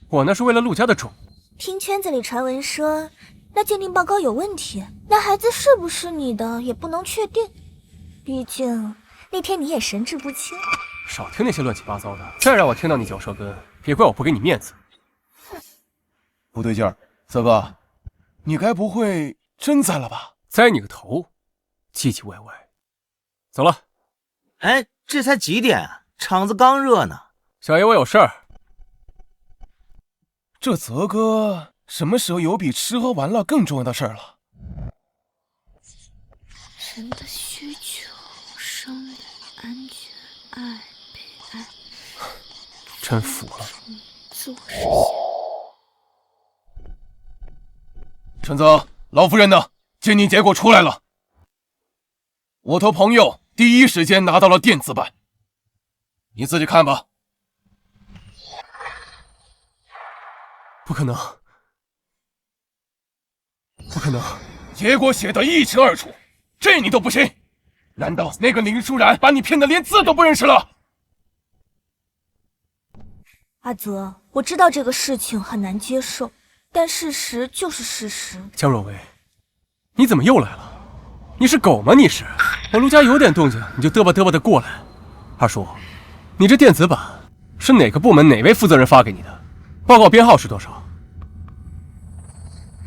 我那是为了陆家的种。听圈子里传闻说，那鉴定报告有问题，那孩子是不是你的也不能确定。毕竟那天你也神志不清。少听那些乱七八糟的，再让我听到你嚼舌根，别怪我不给你面子。不对劲儿，泽哥，你该不会真栽了吧？栽你个头！唧唧歪歪。走了。哎，这才几点啊？场子刚热呢。小爷我有事儿。这泽哥什么时候有比吃喝玩乐更重要的事儿了？人的需求，生理、安全、爱、被爱，真服了。自我实现。陈泽，老夫人呢？鉴定结果出来了，我托朋友第一时间拿到了电子版，你自己看吧。不可能，不可能！结果写得一清二楚，这你都不信？难道那个林舒然把你骗得连字都不认识了？阿泽，我知道这个事情很难接受，但事实就是事实。江若薇，你怎么又来了？你是狗吗？你是？我陆家有点动静，你就嘚吧嘚吧的过来。二叔，你这电子版是哪个部门哪位负责人发给你的？报告编号是多少？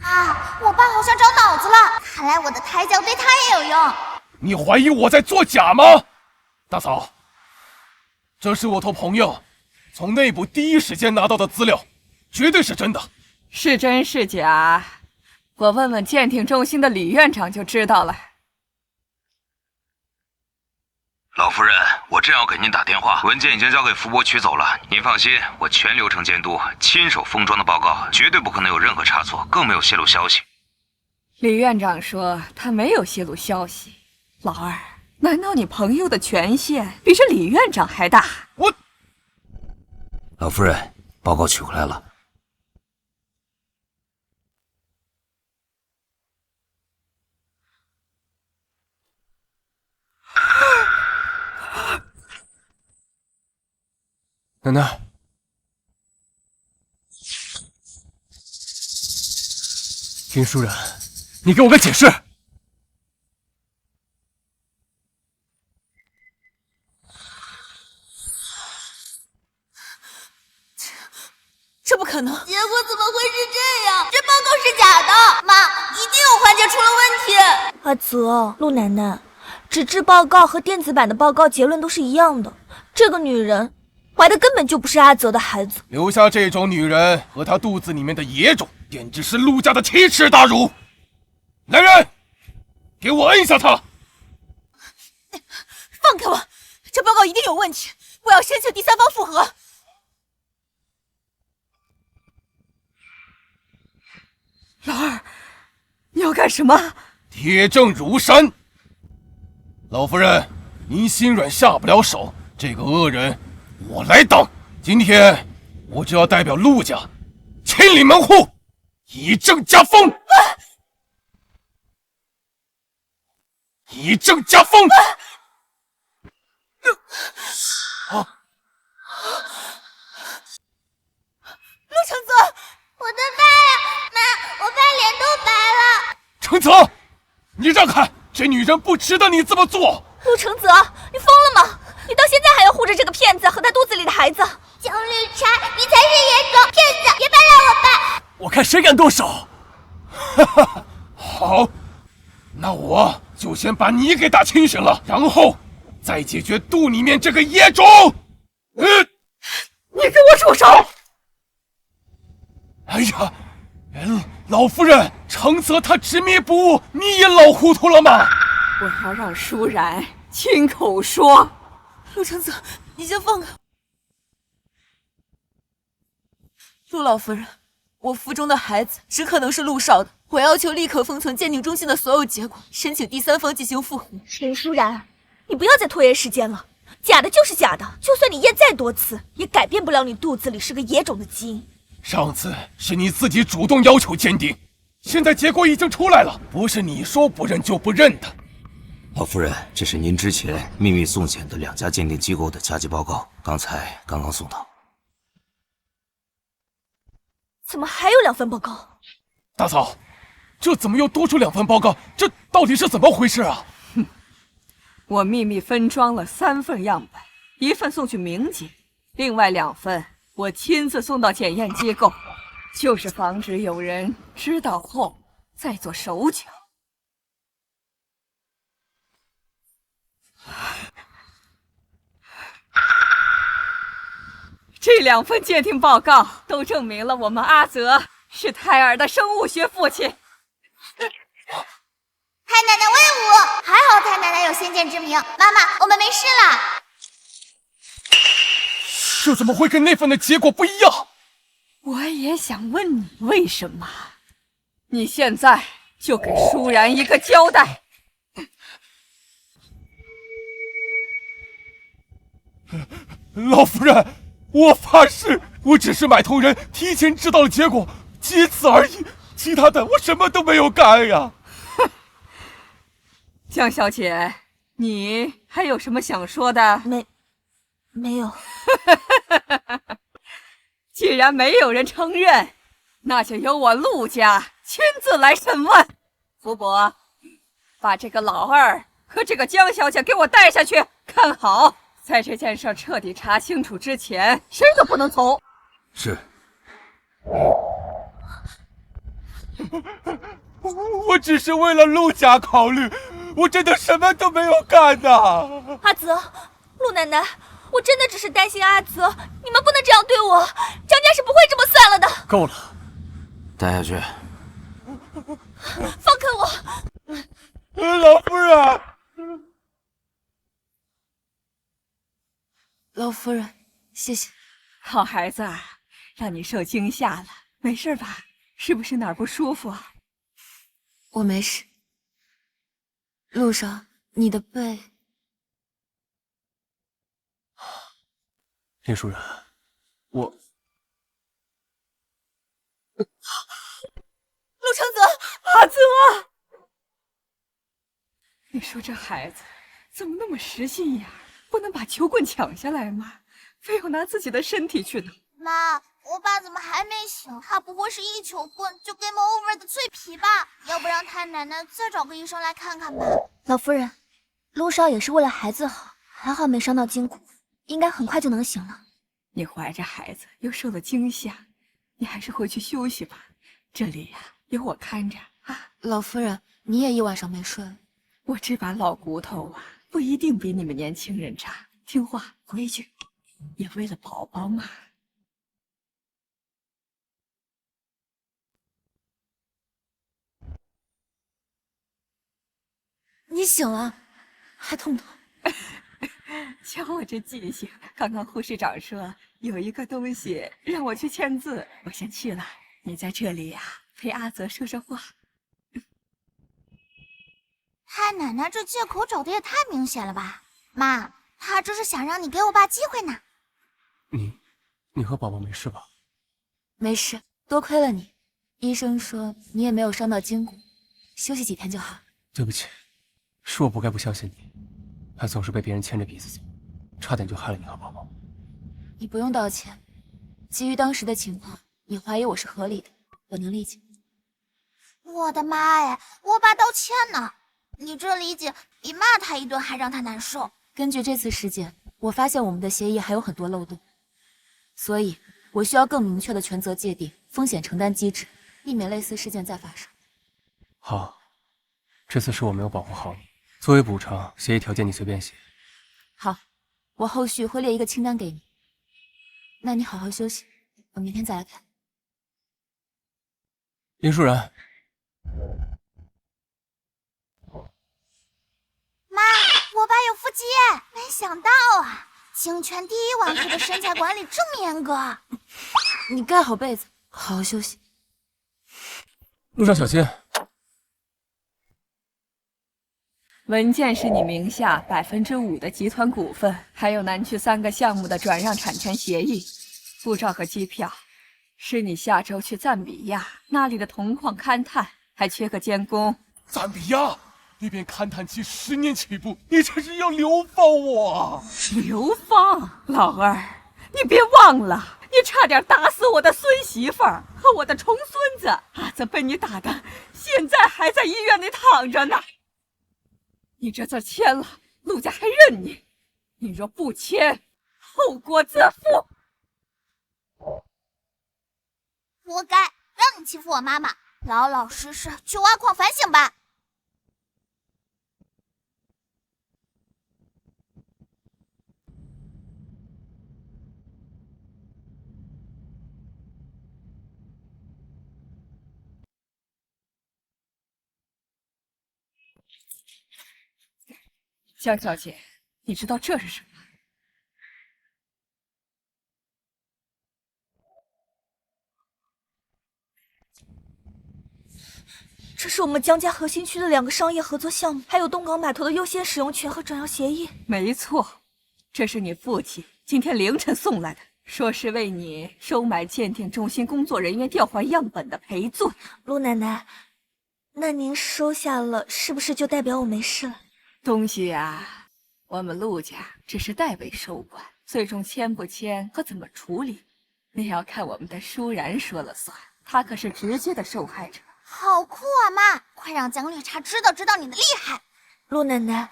啊，我爸好像长脑子了，看来我的胎教对他也有用。你怀疑我在作假吗？大嫂，这是我托朋友从内部第一时间拿到的资料，绝对是真的。是真是假，我问问鉴定中心的李院长就知道了。老夫人，我正要给您打电话，文件已经交给福伯取走了。您放心，我全流程监督，亲手封装的报告，绝对不可能有任何差错，更没有泄露消息。李院长说他没有泄露消息。老二，难道你朋友的权限比这李院长还大？老夫人，报告取回来了。楠楠，金舒然，你给我个解释！这不可能！结果怎么会是这样？这报告是假的！妈，一定有环节出了问题。阿泽，陆奶奶，纸质报告和电子版的报告结论都是一样的，这个女人怀的根本就不是阿泽的孩子。留下这种女人和她肚子里面的野种，简直是陆家的奇耻大辱！来人，给我摁下她！放开我！这报告一定有问题，我要申请第三方复核。老二，你要干什么？铁证如山。老夫人，您心软下不了手，这个恶人我来当。今天我就要代表陆家亲临门户，以正加风。以正加风。陆承泽，我的爸呀！妈，我爸脸都白了。承泽，你让开！这女人不值得你这么做。陆承泽，你疯了吗？你到现在还要护着这个骗子和他肚子里的孩子？江绿茶，你才是野种，骗子！别白了我爸！我看谁敢动手！哈哈，好，那我就先把你给打清醒了，然后再解决肚里面这个野种。你给我住手！哎呀，老夫人，承泽他执迷不悟，你也老糊涂了吗？我要让舒然亲口说。陆承泽，你先放开我。陆老夫人，我腹中的孩子只可能是陆少的，我要求立刻封存鉴定中心的所有结果，申请第三方进行复核。陈舒然，你不要再拖延时间了，假的就是假的，就算你验再多次，也改变不了你肚子里是个野种的基因。上次是你自己主动要求鉴定，现在结果已经出来了，不是你说不认就不认的。老夫人，这是您之前秘密送检的2家鉴定机构的加急报告，刚刚送到。怎么还有2份报告？大嫂，这怎么又多出2份报告？这到底是怎么回事啊？我秘密分装了3份样本，1份送去民警，另外2份我亲自送到检验机构，就是防止有人知道后再做手脚。这2份鉴定报告都证明了我们阿泽是胎儿的生物学父亲。太奶奶威武！还好太奶奶有先见之明。妈妈，我们没事了。这怎么会跟那份的结果不一样？我也想问你为什么？你现在就给舒然一个交代。老夫人，我发誓，我只是买通人，提前知道了结果，仅此而已，其他的我什么都没有干呀。江小姐，你还有什么想说的？没有。既然没有人承认，那就由我陆家亲自来审问。福伯，把这个老二和这个江小姐给我带下去，看好，在这件事彻底查清楚之前，谁都不能走。是。我只是为了陆家考虑，我真的什么都没有干呐。阿泽，陆奶奶，我真的只是担心阿泽，你们不能这样对我，张家是不会这么算了的。够了，带下去。放开我！老夫人，夫人，谢谢。好孩子啊，让你受惊吓了，没事吧？是不是哪儿不舒服啊？我没事。路上你的背……林舒然，我……陆承泽，阿泽，你说这孩子怎么那么实心眼，不能把球棍抢下来吗？非要拿自己的身体去打。妈，我爸怎么还没醒？他不会是一球棍就 game over 的脆皮吧？要不让太奶奶再找个医生来看看吧。老夫人，陆少也是为了孩子好，还好没伤到筋骨，应该很快就能醒了。你怀着孩子又受了惊吓，你还是回去休息吧。这里呀，有我看着啊。老夫人，你也一晚上没睡。我这把老骨头啊，不一定比你们年轻人差。听话，回去，也为了宝宝嘛。你醒了，还痛不痛？瞧我这记性，刚刚护士长说有一个东西让我去签字，我先去了。你在这里呀，陪阿泽说说话。太奶奶这借口找的也太明显了吧？妈，她这是想让你给我爸机会呢。你和宝宝没事吧？没事，多亏了你。医生说你也没有伤到筋骨，休息几天就好。对不起，是我不该不相信你，还总是被别人牵着鼻子走，差点就害了你和宝宝。你不用道歉，基于当时的情况，你怀疑我是合理的，我能理解。我的妈呀，我爸道歉呢！你这理解比骂他一顿还让他难受。根据这次事件，我发现我们的协议还有很多漏洞，所以我需要更明确的权责界定、风险承担机制，避免类似事件再发生。好，这次是我没有保护好你，作为补偿，协议条件你随便写。好，我后续会列一个清单给你。那你好好休息，我明天再来看。林舒然，妈，我爸有腹肌耶！没想到啊，京圈第一碗客的身材管理这么严格。你盖好被子，好好休息。路上小心。文件是你名下5%的集团股份，还有南区3个项目的转让产权协议，护照和机票，是你下周去赞比亚那里的铜矿勘探，还缺个监工。赞比亚那边勘探期10年起步，你这是要流放我啊？流放？老二，你别忘了，你差点打死我的孙媳妇儿和我的重孙子，阿泽被你打的，现在还在医院里躺着呢。你这字签了，陆家还认你，你若不签，后果自负。活该，让你欺负我妈妈，老老实实去挖矿反省吧。江小姐，你知道这是什么？这是我们江家核心区的2个商业合作项目，还有东港码头的优先使用权和转让协议。没错，这是你父亲今天凌晨送来的，说是为你收买鉴定中心工作人员调换样本的赔罪。陆奶奶，那您收下了，是不是就代表我没事了？东西啊，我们陆家只是代为收管，最终签不签和怎么处理，那要看我们的舒然说了算，他可是直接的受害者。好酷啊，妈！快让江绿茶知道你的厉害。陆奶奶，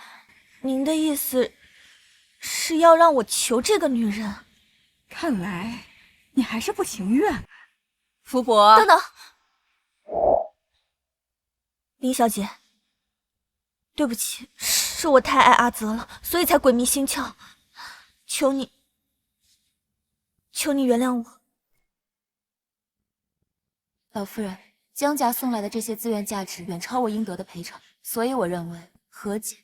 您的意思是要让我求这个女人？看来你还是不情愿。福伯，等等，林小姐，对不起，是我太爱阿泽了，所以才鬼迷心窍。求你原谅我。老夫人，江家送来的这些资源价值远超我应得的赔偿，所以我认为和解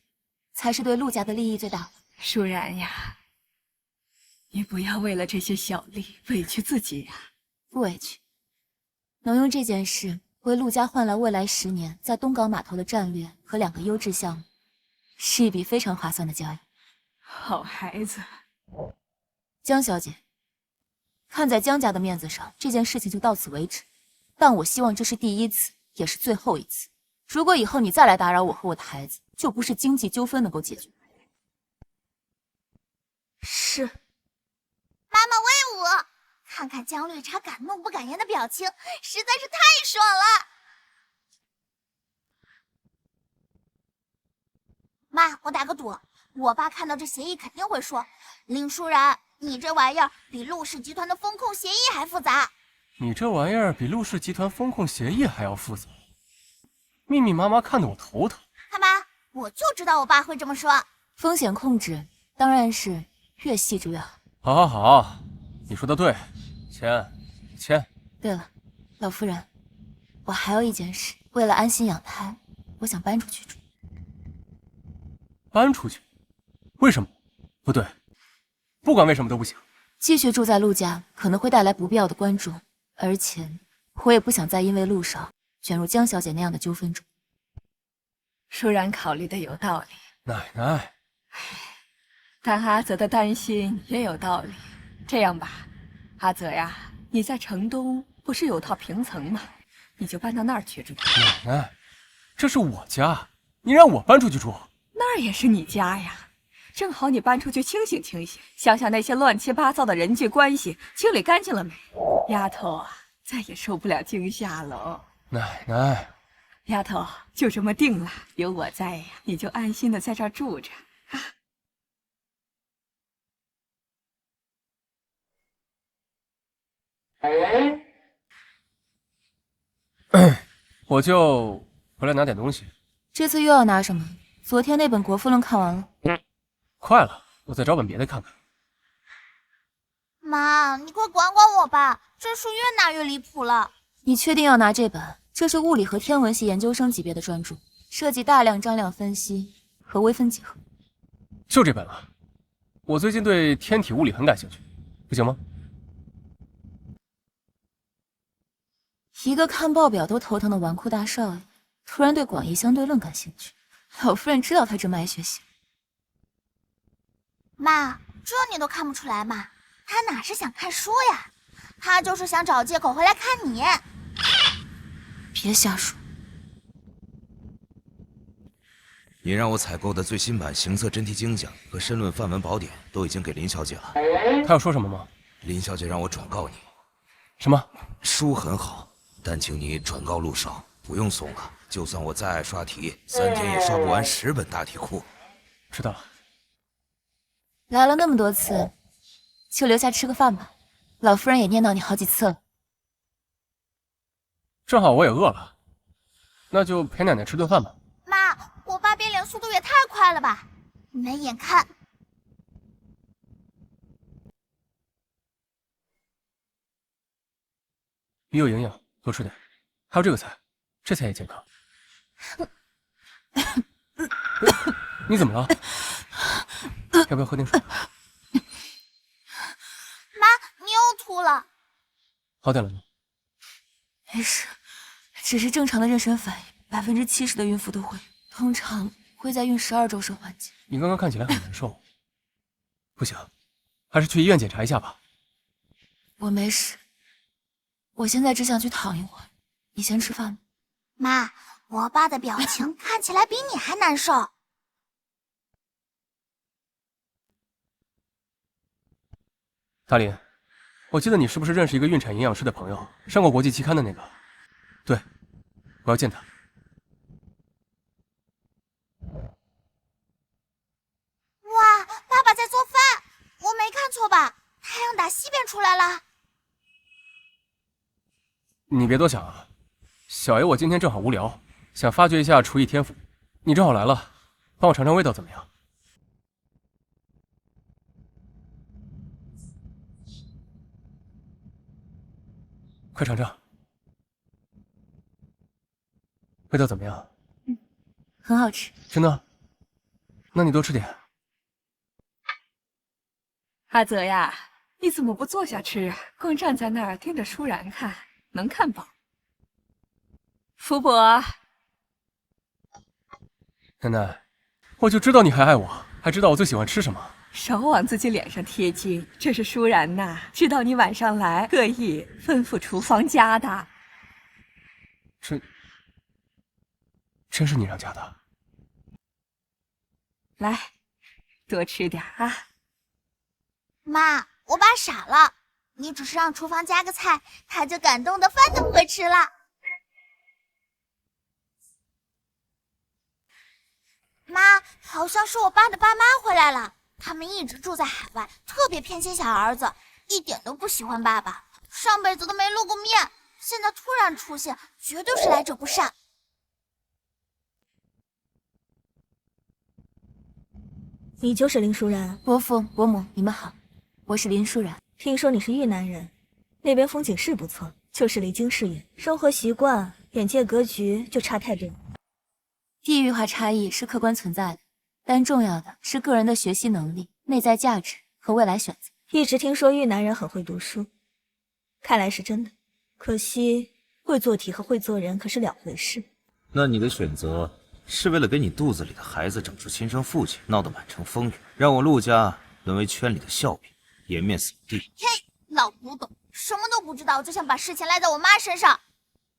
才是对陆家的利益最大化。舒然呀，你不要为了这些小利委屈自己呀。不委屈，能用这件事为陆家换来未来10年在东港码头的战略和2个优质项目，是一笔非常划算的交易。好孩子，江小姐，看在江家的面子上，这件事情就到此为止。但我希望这是第一次，也是最后一次。如果以后你再来打扰我和我的孩子，就不是经济纠纷能够解决。是。妈妈威武！看看江绿茶敢怒不敢言的表情，实在是太爽了。妈，我打个赌，我爸看到这协议肯定会说：“林舒然，你这玩意儿比陆氏集团的风控协议还复杂。”你这玩意儿比陆氏集团风控协议还要复杂，密密麻麻看得我头疼。看吧，我就知道我爸会这么说。风险控制当然是越细致越好。好，好，好，你说的对，签。对了，老夫人，我还有一件事，为了安心养胎，我想搬出去住。搬出去？为什么？不对，不管为什么都不行。继续住在陆家可能会带来不必要的关注，而且我也不想再因为陆少卷入江小姐那样的纠纷中。舒然考虑的有道理，奶奶。但阿泽的担心也有道理。这样吧，阿泽呀，你在城东不是有套平层吗？你就搬到那儿去住。奶奶，这是我家，你让我搬出去住？那儿也是你家呀，正好你搬出去清醒清醒，想想那些乱七八糟的人际关系清理干净了没？丫头啊，再也受不了惊吓了。奶奶，丫头就这么定了，有我在呀，你就安心的在这儿住着啊。我就回来拿点东西。这次又要拿什么？昨天那本《国富论》看完了。快了，我再找本别的看看。妈，你快管管我吧，这书越拿越离谱了。你确定要拿这本？这是物理和天文系研究生级别的专著，涉及大量张量分析和微分几何。就这本了。我最近对天体物理很感兴趣，不行吗？一个看报表都头疼的纨绔大少爷，突然对广义相对论感兴趣。老夫人知道他这么爱学习。妈，这你都看不出来吗？他哪是想看书呀，他就是想找借口回来看你。别瞎说。你让我采购的最新版《行测真题精讲》和《申论范文宝典》都已经给林小姐了。她要说什么吗？林小姐让我转告你。什么？书很好，但请你转告陆少，不用送了。就算我再爱刷题，3天也刷不完10本大题库。知道了。来了那么多次，就留下吃个饭吧。老夫人也念叨你好几次了。正好我也饿了，那就陪奶奶吃顿饭吧。妈，我爸变脸速度也太快了吧，没眼看。鱼有营养，多吃点。还有这个菜，这菜也健康。你怎么了？要不要喝点水？妈，你又吐了。好点了吗？没事，只是正常的妊娠反应，70%的孕妇都会，通常会在孕12周时缓解。你刚刚看起来很难受，不行，还是去医院检查一下吧。我没事，我现在只想去躺一会儿。你先吃饭吧。妈，我爸的表情看起来比你还难受。大林，我记得你是不是认识一个孕产营养师的朋友，上过国际期刊的那个？对，我要见他。哇，爸爸在做饭，我没看错吧？太阳打西边出来了。你别多想啊，小爷我今天正好无聊，想发掘一下厨艺天赋，你正好来了，帮我尝尝味道怎么样？快尝尝，味道怎么样？很好吃。真的？那你多吃点。阿泽呀，你怎么不坐下吃啊？光站在那儿盯着舒然看，能看饱？福伯，奶奶，我就知道你还爱我，还知道我最喜欢吃什么。少往自己脸上贴金，这是舒然呐，知道你晚上来，特意吩咐厨房加的。真是你让加的？来，多吃点啊。妈，我爸傻了，你只是让厨房加个菜，他就感动的饭都不会吃了。妈，好像是我爸的爸妈回来了，他们一直住在海外，特别偏心小儿子，一点都不喜欢爸爸，上辈子都没露过面，现在突然出现，绝对是来者不善。你就是林舒然？伯父伯母，你们好，我是林舒然。听说你是豫南人，那边风景是不错，就是离京市远，生活习惯、眼界格局就差太多。地域化差异是客观存在的，但重要的是个人的学习能力、内在价值和未来选择。一直听说豫南人很会读书，看来是真的。可惜会做题和会做人可是两回事。那你的选择是为了给你肚子里的孩子整出亲生父亲，闹得满城风雨，让我陆家沦为圈里的笑柄，颜面扫地。嘿，老古董，什么都不知道就想把事情赖在我妈身上。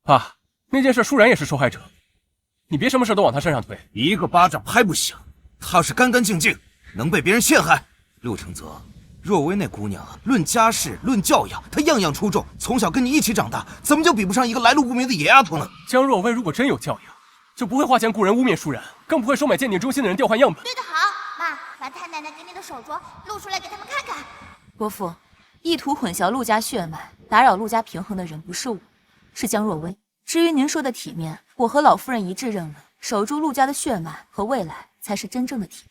爸，那件事舒然也是受害者，你别什么事都往他身上推。一个巴掌拍不响，他要是干干净净，能被别人陷害？陆承泽，若薇那姑娘啊，论家世，论教养，她样样出众，从小跟你一起长大，怎么就比不上一个来路不明的野丫头呢？江若薇如果真有教养，就不会花钱雇人污蔑舒然，更不会收买鉴定中心的人调换样本。对得好，妈，把太奶奶给你的手镯露出来给他们看看。伯父，意图混淆陆家血脉、打扰陆家平衡的人不是我，是江若薇。至于您说的体面，我和老夫人一致认为，守住陆家的血脉和未来才是真正的体面。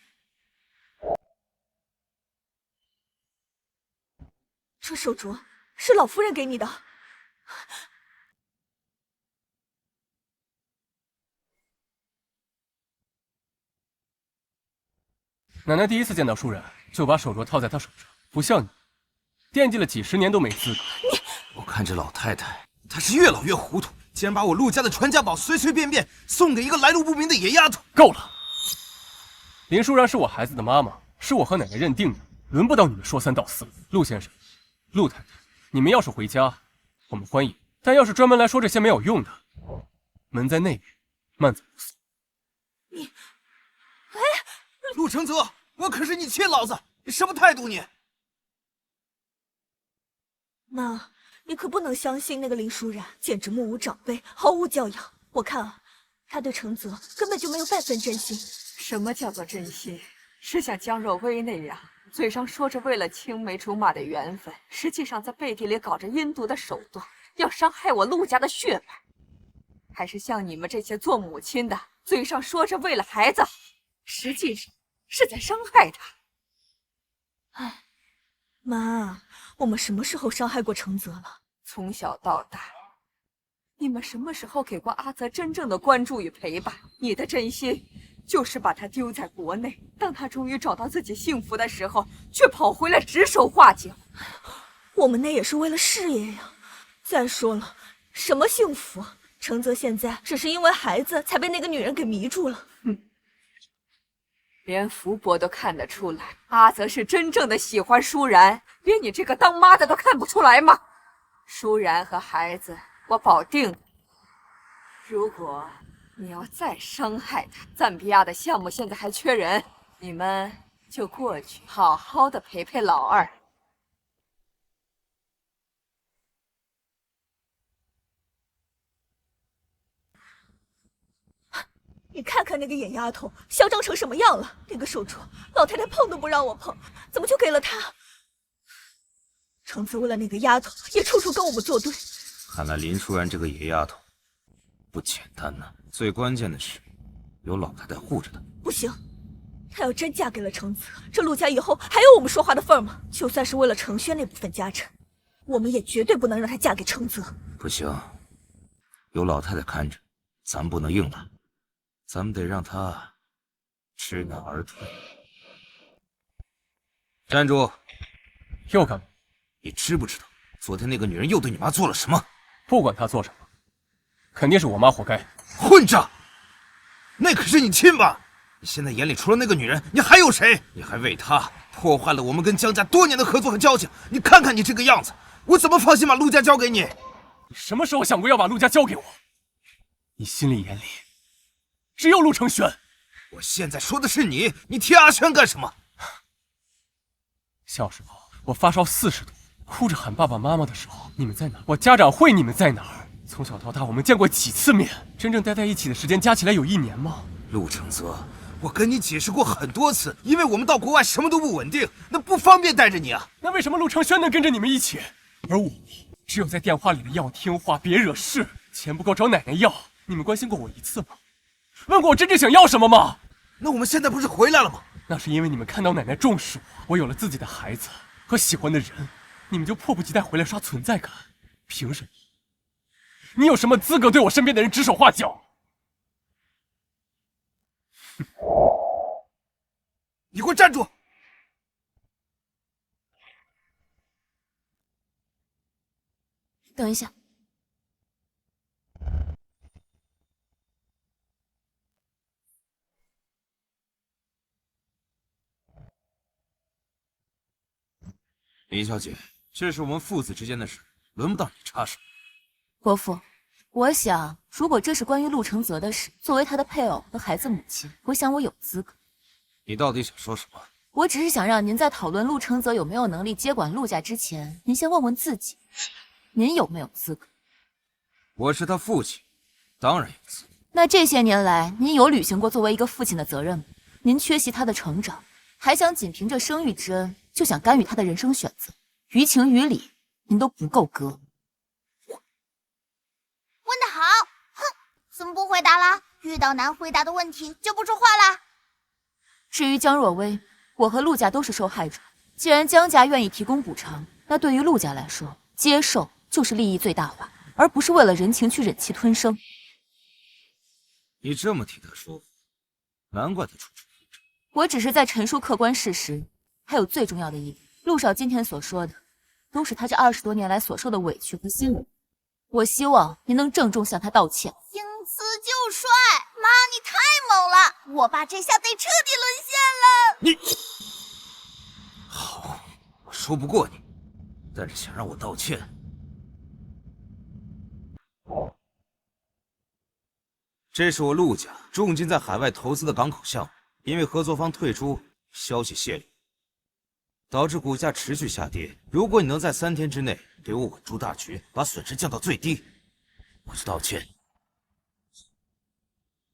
这手镯是老夫人给你的。奶奶第一次见到舒然，就把手镯套在他手上，不像你，惦记了几10年都没资格。我看这老太太，她是越老越糊涂，竟然把我陆家的传家宝随随便便送给一个来路不明的野丫头。够了！林舒然是我孩子的妈妈，是我和奶奶认定的，轮不到你们说三道四。陆先生，陆太太，你们要是回家，我们欢迎；但要是专门来说这些没有用的，门在那边，慢走不送。陆承泽，我可是你亲老子，你什么态度你？妈，你可不能相信那个林舒然，简直目无长辈，毫无教养。我看啊，他对承泽根本就没有半分真心。什么叫做真心？是像江若薇那样，嘴上说着为了青梅竹马的缘分，实际上在背地里搞着阴毒的手段，要伤害我陆家的血脉？还是像你们这些做母亲的，嘴上说着为了孩子好，实际上是在伤害他？哎，妈，我们什么时候伤害过承泽了？从小到大，你们什么时候给过阿泽真正的关注与陪伴？你的真心就是把他丢在国内，当他终于找到自己幸福的时候，却跑回来指手画脚。我们那也是为了事业呀。再说了，什么幸福？承泽现在只是因为孩子才被那个女人给迷住了。连福伯都看得出来，阿泽是真正的喜欢舒然，连你这个当妈的都看不出来吗？舒然和孩子，我保定，如果你要再伤害他，赞比亚的项目现在还缺人，你们就过去好好的陪陪老二。你看看那个野丫头嚣张成什么样了！那个手镯，老太太碰都不让我碰，怎么就给了她？承泽为了那个丫头，也处处跟我们作对。看来林舒然这个野丫头不简单呐。最关键的是，有老太太护着她。不行，她要真嫁给了承泽，这陆家以后还有我们说话的份吗？就算是为了承轩那部分家产，我们也绝对不能让她嫁给承泽。不行，有老太太看着，咱不能硬来。咱们得让他知难而退。站住！又干嘛？你知不知道昨天那个女人又对你妈做了什么？不管她做什么，肯定是我妈活该。混账！那可是你亲妈！你现在眼里除了那个女人，你还有谁？你还为她破坏了我们跟江家多年的合作和交情。你看看你这个样子，我怎么放心把陆家交给你？你什么时候想过要把陆家交给我？你心里眼里只有陆承轩。我现在说的是你，你提阿轩干什么？小时候我发烧40度，哭着喊爸爸妈妈的时候，你们在哪儿？我家长会你们在哪儿？从小到大我们见过几次面？真正待在一起的时间加起来有1年吗？陆承泽，我跟你解释过很多次，因为我们到国外什么都不稳定，那不方便带着你啊。那为什么陆承轩能跟着你们一起，而我只有在电话里的要听话别惹事，钱不够找奶奶要？你们关心过我1次吗？问过我真正想要什么吗？那我们现在不是回来了吗？那是因为你们看到奶奶重视我，我有了自己的孩子和喜欢的人，你们就迫不及待回来刷存在感。凭什么？你有什么资格对我身边的人指手画脚？你给我站住！等一下。林小姐，这是我们父子之间的事，轮不到你插手。伯父，我想，如果这是关于陆承泽的事，作为他的配偶和孩子母亲，我想我有资格。你到底想说什么？我只是想让您在讨论陆承泽有没有能力接管陆家之前，您先问问自己，您有没有资格？我是他父亲，当然有资格。那这些年来，您有履行过作为一个父亲的责任吗？您缺席他的成长，还想仅凭着生育之恩就想干预他的人生选择，于情于理，您都不够格。问得好，哼，怎么不回答了？遇到难回答的问题就不说话啦。至于江若薇，我和陆家都是受害者。既然江家愿意提供补偿，那对于陆家来说，接受就是利益最大化，而不是为了人情去忍气吞声。你这么替他说话，难怪他处处扶着。我只是在陈述客观事实，还有最重要的一点，陆少今天所说的，都是他这20多年来所受的委屈和辛劳。我希望您能郑重向他道歉。听词就帅，妈，你太猛了！我爸这下得彻底沦陷了。你好，我说不过你，但是想让我道歉，这是我陆家重金在海外投资的港口项目，因为合作方退出，消息泄露，导致股价持续下跌。如果你能在3天之内给我稳住大局，把损失降到最低，我就道歉。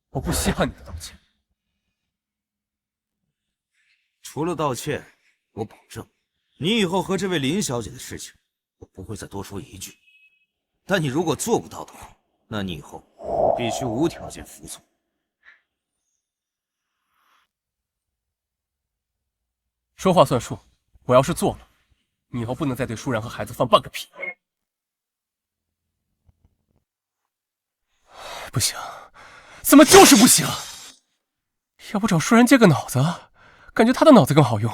我不稀罕你的道歉。除了道歉，我保证，你以后和这位林小姐的事情，我不会再多说一句。但你如果做不到的话，那你以后必须无条件服从。说话算数，我要是做了，你以后不能再对舒然和孩子放半个屁。不行，怎么就是不行？要不找舒然借个脑子，感觉他的脑子更好用。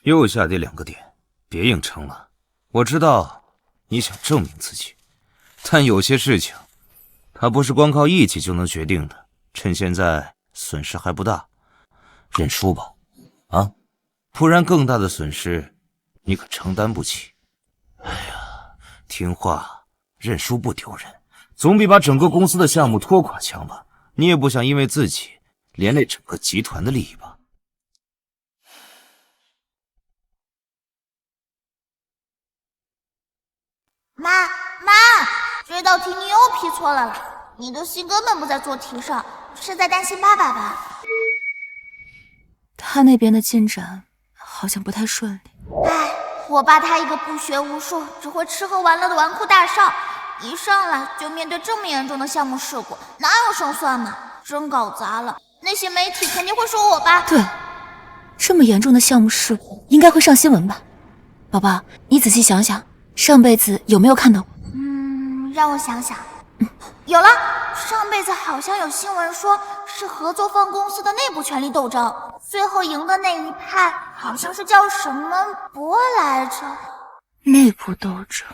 又下跌2个点，别硬撑了。我知道你想证明自己，但有些事情，它不是光靠义气就能决定的。趁现在损失还不大，认输吧，啊，不然更大的损失，你可承担不起。哎呀，听话，认输不丢人，总比把整个公司的项目拖垮强吧？你也不想因为自己连累整个集团的利益吧？妈，这道题你又批错了啦！你的心根本不在做题上，是在担心爸爸吧？他那边的进展好像不太顺利。唉，我爸他一个不学无术，只会吃喝玩乐的纨绔大少，一上来就面对这么严重的项目事故，哪有胜算嘛？真搞砸了，那些媒体肯定会说我爸。对，这么严重的项目事故应该会上新闻吧？宝宝，你仔细想想，上辈子有没有看到过？让我想想。有了，上辈子好像有新闻说是合作方公司的内部权力斗争，最后赢的那一派好像是叫什么博来着。内部斗争。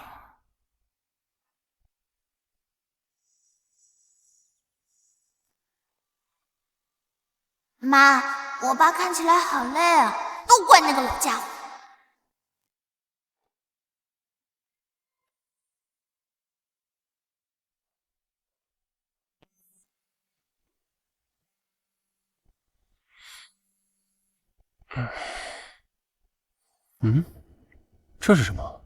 妈，我爸看起来好累啊，都怪那个老家伙。这是什么？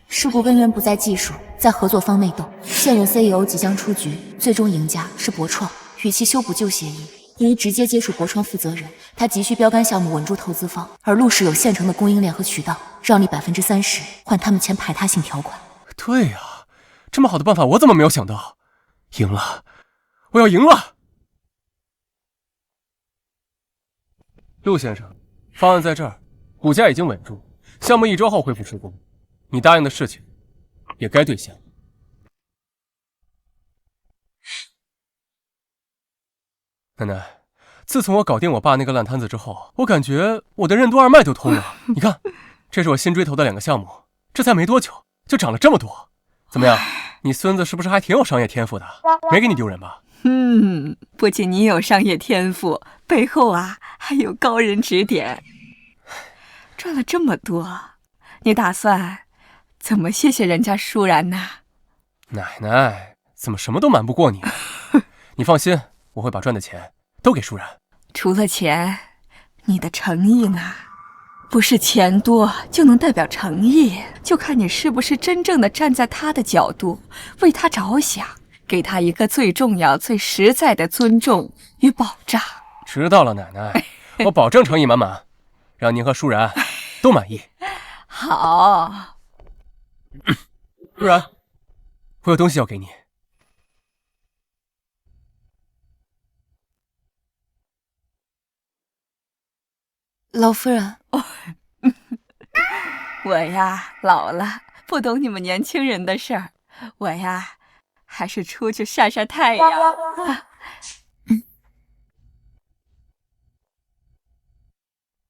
事故根源不在技术，在合作方内斗。现任 CEO 即将出局，最终赢家是博创，与其修补旧协议，不如直接接触博创负责人。他急需标杆项目稳住投资方，而陆氏有现成的供应链和渠道，让利30%换他们签排他性条款。对呀，这么好的办法我怎么没有想到？赢了，我要赢了！陆先生，方案在这儿，股价已经稳住，项目1周后恢复施工，你答应的事情也该兑现。奶奶，自从我搞定我爸那个烂摊子之后，我感觉我的任督二脉都通了。你看，这是我新追投的2个项目，这才没多久就涨了这么多。怎么样，你孙子是不是还挺有商业天赋的？没给你丢人吧？不仅你有商业天赋，背后还有高人指点。赚了这么多，你打算怎么谢谢人家舒然呢？奶奶，怎么什么都瞒不过你？你放心，我会把赚的钱都给舒然。除了钱，你的诚意呢？不是钱多就能代表诚意，就看你是不是真正的站在他的角度，为他着想，给他一个最重要、最实在的尊重与保障。知道了，奶奶，我保证诚意满满，让您和舒然都满意。好，舒然，我有东西要给你。老夫人，我老了，不懂你们年轻人的事儿，我还是出去晒晒太阳。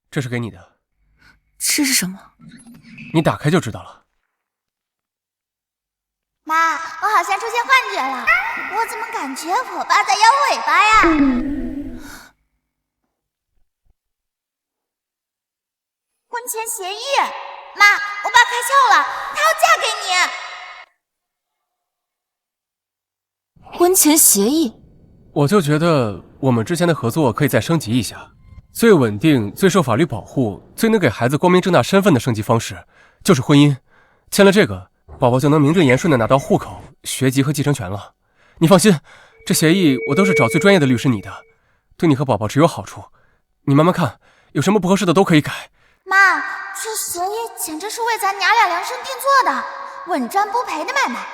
这是给你的。这是什么？你打开就知道了。妈，我好像出现幻觉了，我怎么感觉我爸在摇尾巴呀？婚前协议，妈，我爸开窍了，他要嫁给你。婚前协议？我就觉得我们之前的合作可以再升级一下，最稳定、最受法律保护、最能给孩子光明正大身份的升级方式就是婚姻。签了这个，宝宝就能名正言顺的拿到户口、学籍和继承权了。你放心，这协议我都是找最专业的律师拟的，对你和宝宝只有好处。你慢慢看，有什么不合适的都可以改。妈，这协议简直是为咱娘俩量身定做的，稳赚不赔的买卖。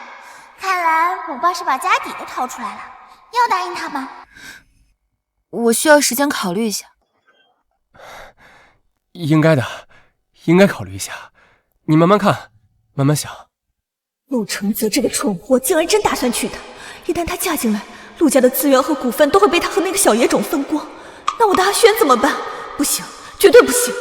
看来我爸是把家底都掏出来了，要答应他吗？我需要时间考虑一下。应该的，应该考虑一下。你慢慢看，慢慢想。陆承泽这个蠢货竟然真打算娶她，一旦她嫁进来，陆家的资源和股份都会被他和那个小野种分光，那我的阿轩怎么办？不行，绝对不行！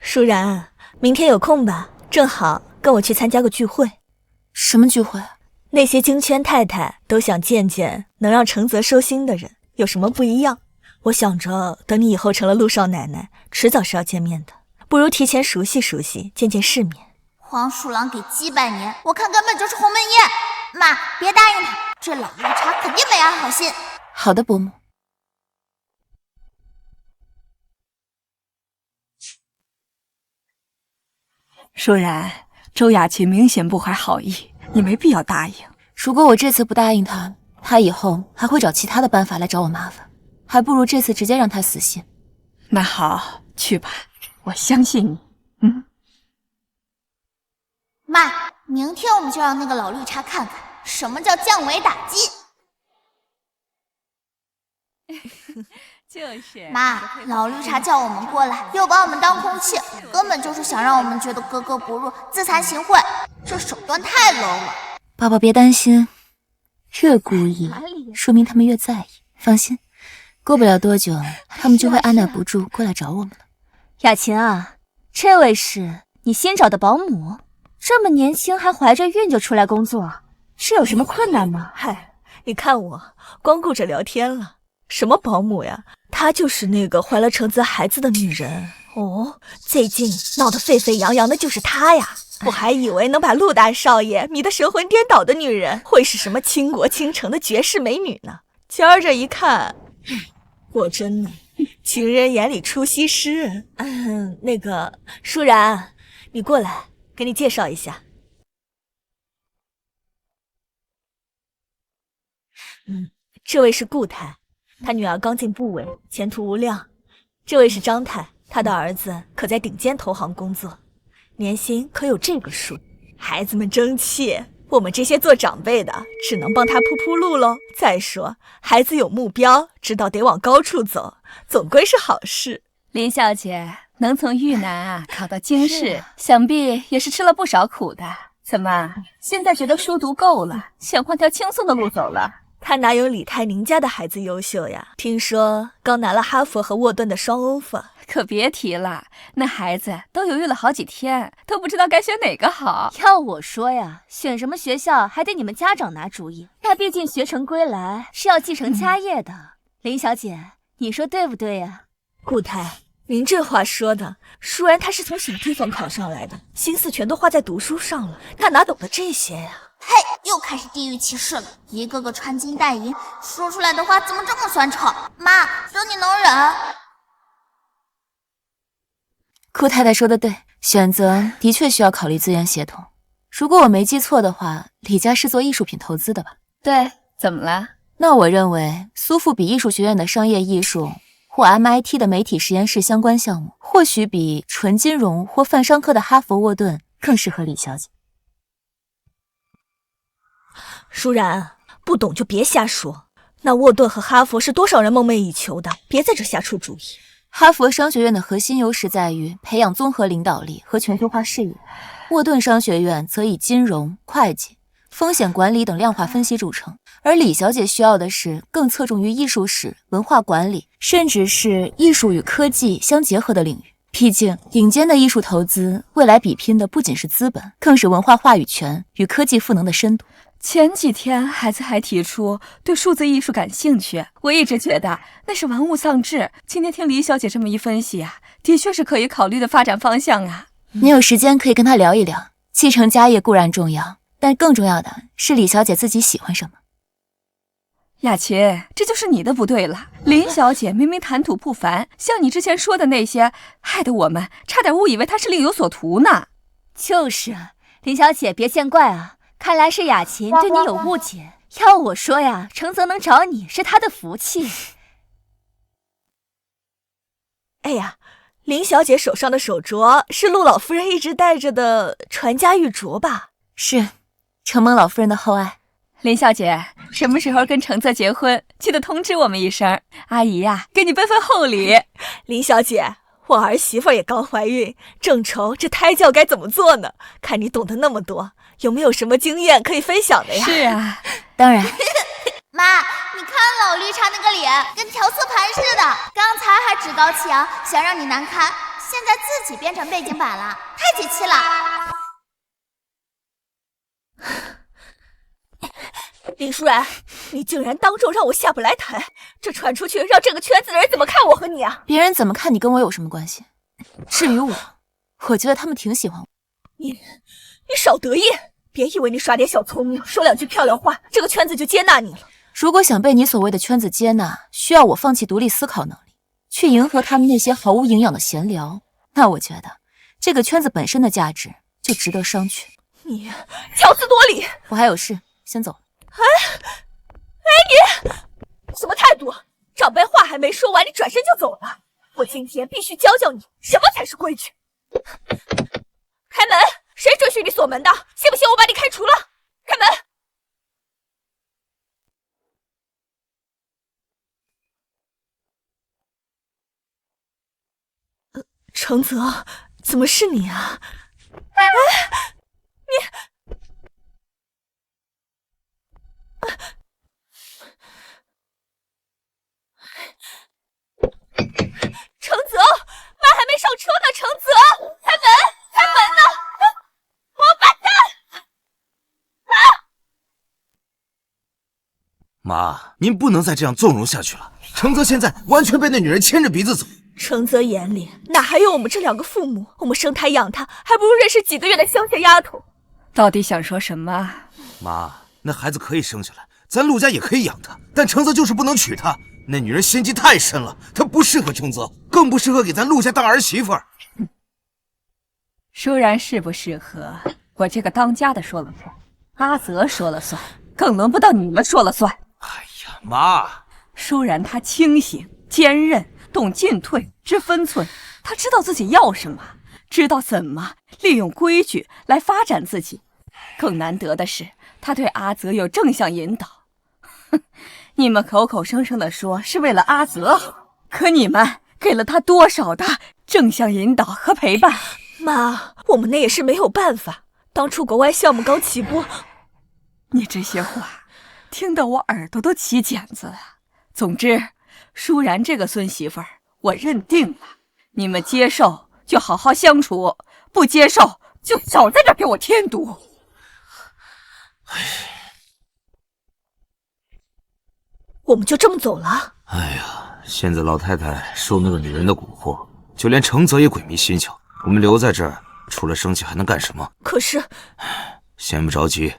舒然，明天有空吧？正好跟我去参加个聚会。什么聚会？那些京圈太太都想见见能让承泽收心的人，有什么不一样？我想着等你以后成了陆少奶奶，迟早是要见面的，不如提前熟悉熟悉，见见世面。黄鼠狼给鸡拜年，我看根本就是鸿门宴。妈，别答应他，这老绿茶肯定没安好心。好的，伯母。舒然，周雅琴明显不怀好意，你没必要答应。如果我这次不答应他，他以后还会找其他的办法来找我麻烦，还不如这次直接让他死心。那好，去吧，我相信你。妈，明天我们就让那个老绿茶看看什么叫降维打击。就是妈，老绿茶叫我们过来，又把我们当空气，根本就是想让我们觉得格格不入，自惭形秽，这手段太 low 了。宝宝别担心，越故意，说明他们越在意。放心，过不了多久，他们就会按耐不住过来找我们了。雅琴啊，这位是你新找的保姆，这么年轻还怀着孕就出来工作，是有什么困难吗？嗨，你看我光顾着聊天了，什么保姆呀？她就是那个怀了橙子孩子的女人哦。最近闹得沸沸扬扬的就是她呀。我还以为能把陆大少爷迷得神魂颠倒的女人会是什么倾国倾城的绝世美女呢，今儿这一看，果真呢，情人眼里出西施。那个舒然，你过来，给你介绍一下。这位是顾太，他女儿刚进部委，前途无量。这位是张太，他的儿子可在顶尖投行工作，年薪可有这个数。孩子们争气，我们这些做长辈的只能帮他铺铺路喽。再说，孩子有目标，知道得往高处走，总归是好事。林小姐能从豫南考到京师，想必也是吃了不少苦的。怎么，现在觉得书读够了，想换条轻松的路走了？他哪有李泰宁家的孩子优秀呀？听说刚拿了哈佛和沃顿的双 offer。可别提了，那孩子都犹豫了好几天，都不知道该选哪个好。要我说呀，选什么学校还得你们家长拿主意，那毕竟学成归来是要继承家业的。林小姐，你说对不对呀？顾太，您这话说的，舒然她是从什么地方考上来的？心思全都花在读书上了，她哪懂得这些呀？嘿，又开始地域歧视了，一个个穿金戴银，说出来的话怎么这么酸臭？妈，只有你能忍。顾太太说的对，选择的确需要考虑资源协同。如果我没记错的话，李家是做艺术品投资的吧？对，怎么了？那我认为苏富比艺术学院的商业艺术或 MIT 的媒体实验室相关项目，或许比纯金融或泛商科的哈佛沃顿更适合李小姐。舒然，不懂就别瞎说。那沃顿和哈佛是多少人梦寐以求的，别在这瞎出主意。哈佛商学院的核心优势在于培养综合领导力和全球化视野，沃顿商学院则以金融、会计、风险管理等量化分析著称，而李小姐需要的是更侧重于艺术史、文化管理，甚至是艺术与科技相结合的领域。毕竟，顶尖的艺术投资未来比拼的不仅是资本，更是文化话语权与科技赋能的深度。前几天孩子还提出对数字艺术感兴趣，我一直觉得那是玩物丧志。今天听李小姐这么一分析啊，的确是可以考虑的发展方向啊。你有时间可以跟她聊一聊，继承家业固然重要，但更重要的是李小姐自己喜欢什么。雅琴，这就是你的不对了。林小姐明明谈吐不凡，像你之前说的那些，害得我们差点误以为她是另有所图呢。就是，林小姐别见怪啊，看来是雅琴对你有误解。要我说呀，程泽能找你是他的福气。哎呀，林小姐手上的手镯是陆老夫人一直戴着的传家玉镯吧？是，承蒙老夫人的厚爱。林小姐，什么时候跟程泽结婚，记得通知我们一声。阿姨呀，给你奔份厚礼。林小姐，我儿媳妇也刚怀孕，正愁这胎教该怎么做呢。看你懂得那么多，有没有什么经验可以分享的呀？是啊，当然。妈，你看老绿茶那个脸，跟调色盘似的。刚才还趾高气扬，想让你难堪，现在自己变成背景板了，太解气了。林舒然，你竟然当众让我下不来台，这传出去，让这个圈子的人怎么看我和你啊？别人怎么看你跟我有什么关系？至于我，我觉得他们挺喜欢我。你少得意，别以为你耍点小聪明，说两句漂亮话，这个圈子就接纳你了。如果想被你所谓的圈子接纳，需要我放弃独立思考能力，去迎合他们那些毫无营养的闲聊，那我觉得这个圈子本身的价值就值得商榷。你强词夺理，我还有事，先走了。你什么态度？长辈话还没说完，你转身就走了。我今天必须教教你什么才是规矩。开门！谁准许你锁门的？信不信我把你开除了？开门！程泽，怎么是你啊？程泽，妈还没上车呢，程泽，开门呢！王八蛋！妈，您不能再这样纵容下去了。程泽现在完全被那女人牵着鼻子走。程泽眼里哪还有我们这2个父母？我们生他养他，还不如认识几个月的乡下丫头。到底想说什么？妈，那孩子可以生下来，咱陆家也可以养他，但程泽就是不能娶她。那女人心机太深了，她不适合程泽，更不适合给咱陆家当儿媳妇儿。舒然适不适合，我这个当家的说了算，阿泽说了算，更轮不到你们说了算。哎呀，妈，舒然她清醒、坚韧，懂进退，知分寸，她知道自己要什么，知道怎么利用规矩来发展自己。更难得的是，她对阿泽有正向引导。哼，你们口口声声的说是为了阿泽好，可你们给了他多少的正向引导和陪伴？妈，我们那也是没有办法。当初国外项目刚起步，你这些话听得我耳朵都起茧子了。总之，舒然这个孙媳妇儿我认定了，你们接受就好好相处，不接受就少在这给我添堵。我们就这么走了？哎呀，现在老太太受那个女人的蛊惑，就连程泽也鬼迷心窍。我们留在这儿，除了生气还能干什么？可是，先不着急，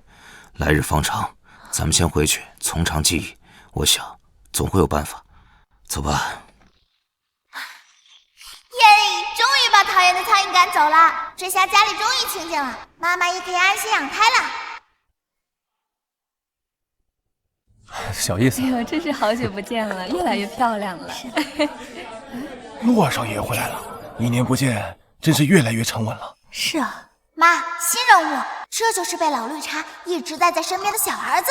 来日方长，咱们先回去从长计议。我想总会有办法。走吧。耶！终于把讨厌的苍蝇赶走了，这下家里终于清静了，妈妈也可以安心养胎了。小意思。哎呦，真是好久不见了，越来越漂亮了。陆二少爷回来了，1年不见，真是越来越沉稳了。是啊，妈，新任务，这就是被老绿茶一直带在身边的小儿子。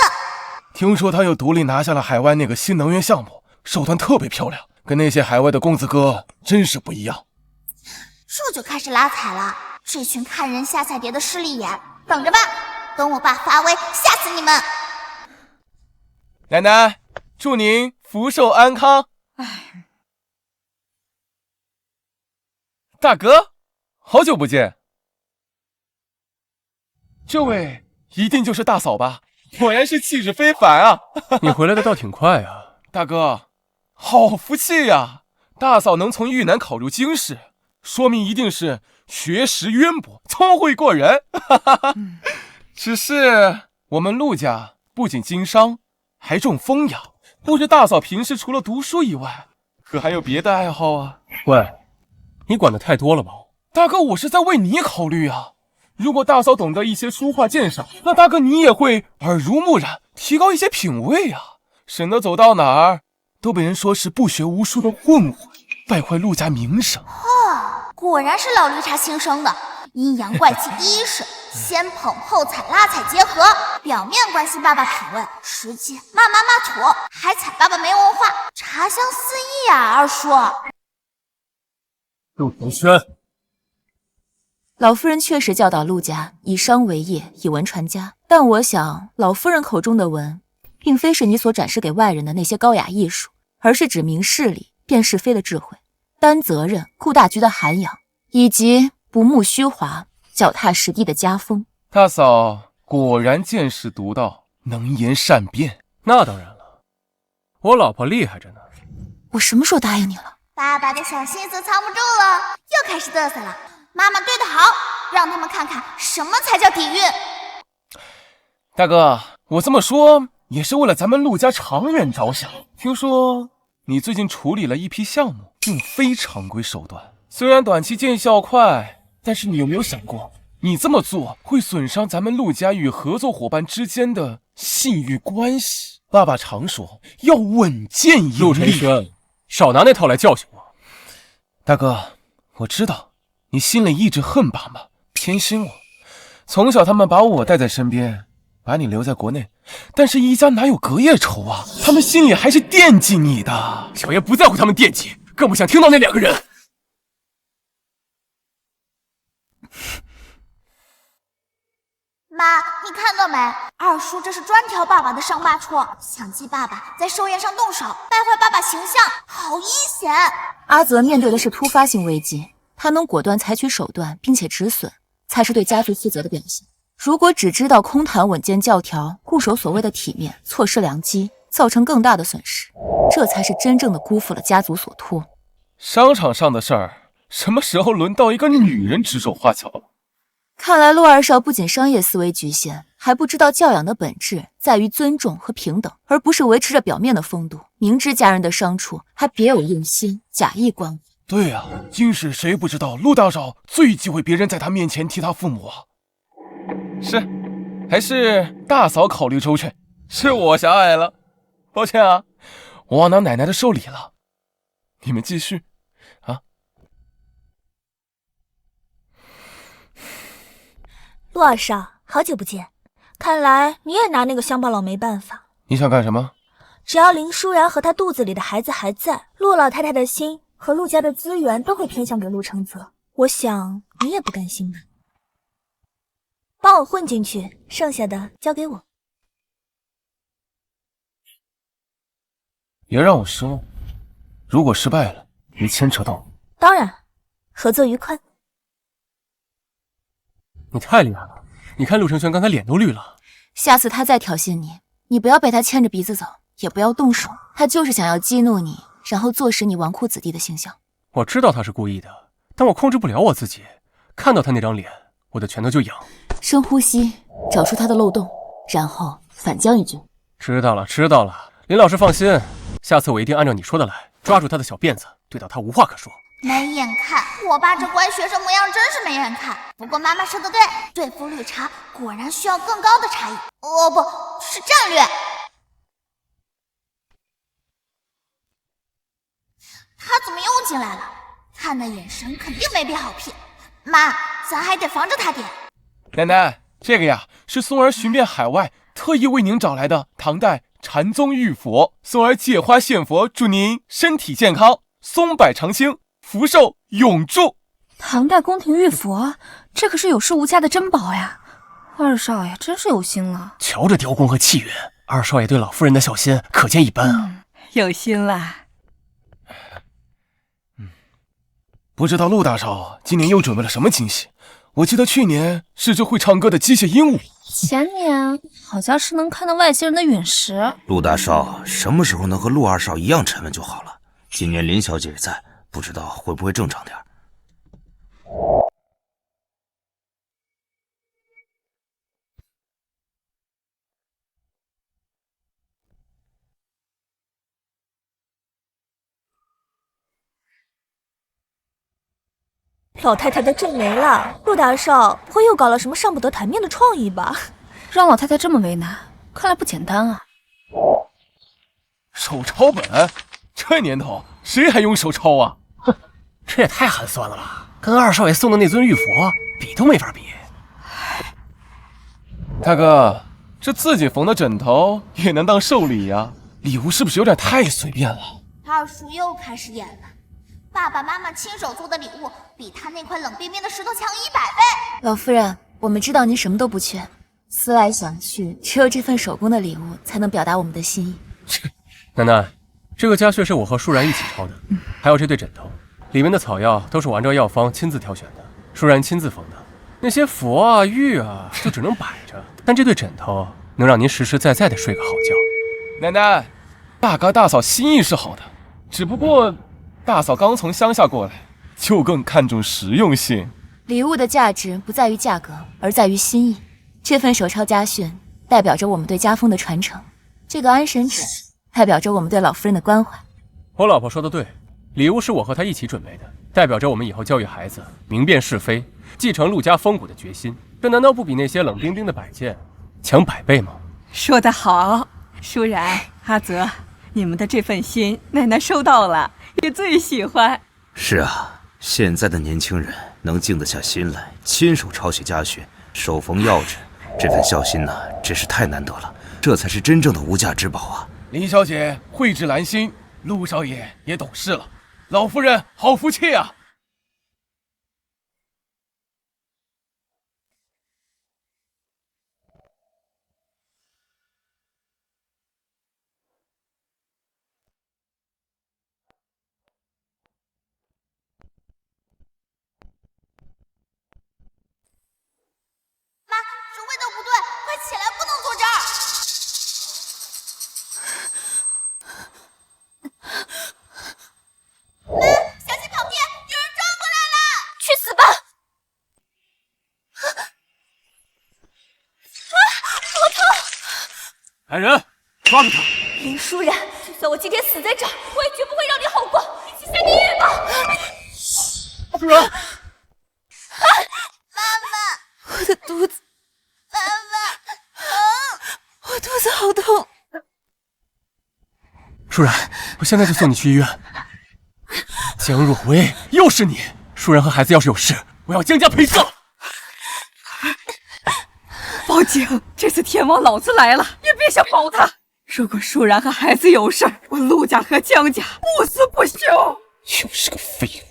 听说他又独立拿下了海外那个新能源项目，手段特别漂亮，跟那些海外的公子哥真是不一样。这就开始拉踩了，这群看人下菜碟的势利眼，等着吧，等我爸发威，吓死你们！奶奶，祝您福寿安康。哎，大哥，好久不见。这位一定就是大嫂吧？果然是气质非凡啊！你回来的倒挺快啊。大哥，好福气呀！大嫂能从豫南考入京师，说明一定是学识渊博，聪慧过人。只是我们陆家不仅经商，还重风雅，不知大嫂平时除了读书以外，可还有别的爱好啊？喂，你管得太多了吧？大哥，我是在为你考虑啊。如果大嫂懂得一些书画鉴赏，那大哥你也会耳濡目染，提高一些品味啊，省得走到哪儿都被人说是不学无术的混混，败坏陆家名声。果然是老绿茶亲生的，阴阳怪气第一式，先捧后踩拉踩结合，表面关心爸爸品味，实际骂妈妈土，还踩爸爸没文化，茶香四溢啊！二叔，陆同轩，老夫人确实教导陆家以商为业，以文传家，但我想老夫人口中的文，并非是你所展示给外人的那些高雅艺术，而是指明事理、辨是非的智慧，担责任、顾大局的涵养，以及不慕虚华、脚踏实地的家风。大嫂果然见识独到，能言善辩。那当然了，我老婆厉害着呢。我什么时候答应你了？爸爸的小心思藏不住了，又开始嘚瑟了。妈妈对得好，让他们看看什么才叫底蕴。大哥，我这么说也是为了咱们陆家长远着想。听说你最近处理了一批项目，用非常规手段，虽然短期见效快，但是你有没有想过，你这么做会损伤咱们陆家与合作伙伴之间的信誉关系？爸爸常说要稳健有力。陆晨轩，少拿那套来教训我。大哥，我知道你心里一直恨爸妈，偏心我。从小他们把我带在身边，把你留在国内，但是一家哪有隔夜仇啊？他们心里还是惦记你的。小爷不在乎他们惦记，更不想听到那2个人。妈，你看到没？二叔这是专挑爸爸的伤疤戳，想激爸爸在寿宴上动手，败坏爸爸形象，好阴险！阿泽面对的是突发性危机，他能果断采取手段并且止损，才是对家族负责的表现。如果只知道空谈稳健教条，固守所谓的体面，错失良机，造成更大的损失，这才是真正的辜负了家族所托。商场上的事儿，什么时候轮到一个女人指手画脚了？看来陆二少不仅商业思维局限，还不知道教养的本质在于尊重和平等，而不是维持着表面的风度。明知家人的伤处，还别有用心，假意关怀。对啊，今世谁不知道陆大少最忌讳别人在他面前提他父母啊？是，还是大嫂考虑周全，是我狭隘了，抱歉啊，我忘拿奶奶的寿礼了。你们继续啊。陆二少，好久不见，看来你也拿那个乡巴佬没办法。你想干什么？只要林舒然和他肚子里的孩子还在，陆老太太的心和陆家的资源都会偏向给陆承泽。我想你也不甘心吧？帮我混进去，剩下的交给我。别让我失望，如果失败了，别牵扯到我。当然，合作愉快。你太厉害了！你看陆承轩刚才脸都绿了。下次他再挑衅你，你不要被他牵着鼻子走，也不要动手。他就是想要激怒你，然后坐实你纨绔子弟的形象。我知道他是故意的，但我控制不了我自己。看到他那张脸，我的拳头就痒。深呼吸，找出他的漏洞，然后反将一军。知道了，知道了。林老师放心，下次我一定按照你说的来，抓住他的小辫子，对到他无话可说。没眼看，我爸这乖学生模样真是没眼看。不过妈妈说的对，对付绿茶果然需要更高的茶艺，哦，不是战略。他怎么又进来了？看那眼神肯定没变好骗。妈，咱还得防着他点。奶奶，这个呀是松儿寻遍海外，特意为您找来的唐代禅宗玉佛。松儿借花献佛，祝您身体健康，松柏长青，福寿永驻。唐代宫廷玉佛，这可是有市无价的珍宝呀！二少爷真是有心了。瞧这雕工和气韵，二少爷对老夫人的小心可见一斑啊！有心啦。不知道陆大少今年又准备了什么惊喜？我记得去年是只会唱歌的机械鹦鹉，前年好像是能看到外星人的陨石。陆大少什么时候能和陆二少一样沉稳就好了。今年林小姐也在，不知道会不会正常点。老太太的阵没了，陆大少不会又搞了什么上不得台面的创意吧？让老太太这么为难，看来不简单啊。手抄本，这年头谁还用手抄啊？哼，这也太寒酸了吧！跟二少爷送的那尊玉佛比都没法比。大哥，这自己缝的枕头也能当寿礼呀？礼物是不是有点太随便了？二叔又开始演了。爸爸妈妈亲手做的礼物，比他那块冷冰冰的石头强100倍。老夫人，我们知道您什么都不缺，思来想去，只有这份手工的礼物才能表达我们的心意。奶奶，这个家穴是我和舒然一起抄的，还有这对枕头，里面的草药都是我按照药方亲自挑选的，舒然亲自缝的。那些佛啊玉啊就只能摆着，但这对枕头能让您实实在在的睡个好觉。奶奶，大哥大嫂心意是好的，只不过大嫂刚从乡下过来，就更看重实用性。礼物的价值不在于价格，而在于心意。这份手抄家训代表着我们对家风的传承，这个安神枕代表着我们对老夫人的关怀。我老婆说的对，礼物是我和她一起准备的，代表着我们以后教育孩子明辨是非，继承陆家风骨的决心。这难道不比那些冷冰冰的摆件强100倍吗？说得好，舒然、阿泽，你们的这份心，奶奶收到了，也最喜欢。是啊，现在的年轻人能静得下心来，亲手抄写家训，手缝药枕，这份孝心呢，真是太难得了。这才是真正的无价之宝啊！林小姐蕙质兰心，陆少爷也懂事了，老夫人好福气啊！来人，抓住他！林舒然，就算我今天死在这儿，我也绝不会让你好过，一起下地狱吧！舒然，妈妈，我的肚子，妈妈，我肚子好痛。舒然，我现在就送你去医院。江若薇，又是你！舒然和孩子要是有事，我要江家赔葬。报警！这次天王老子来了，也别想保他。如果舒然和孩子有事儿，我陆家和江家不死不休。又是个废物。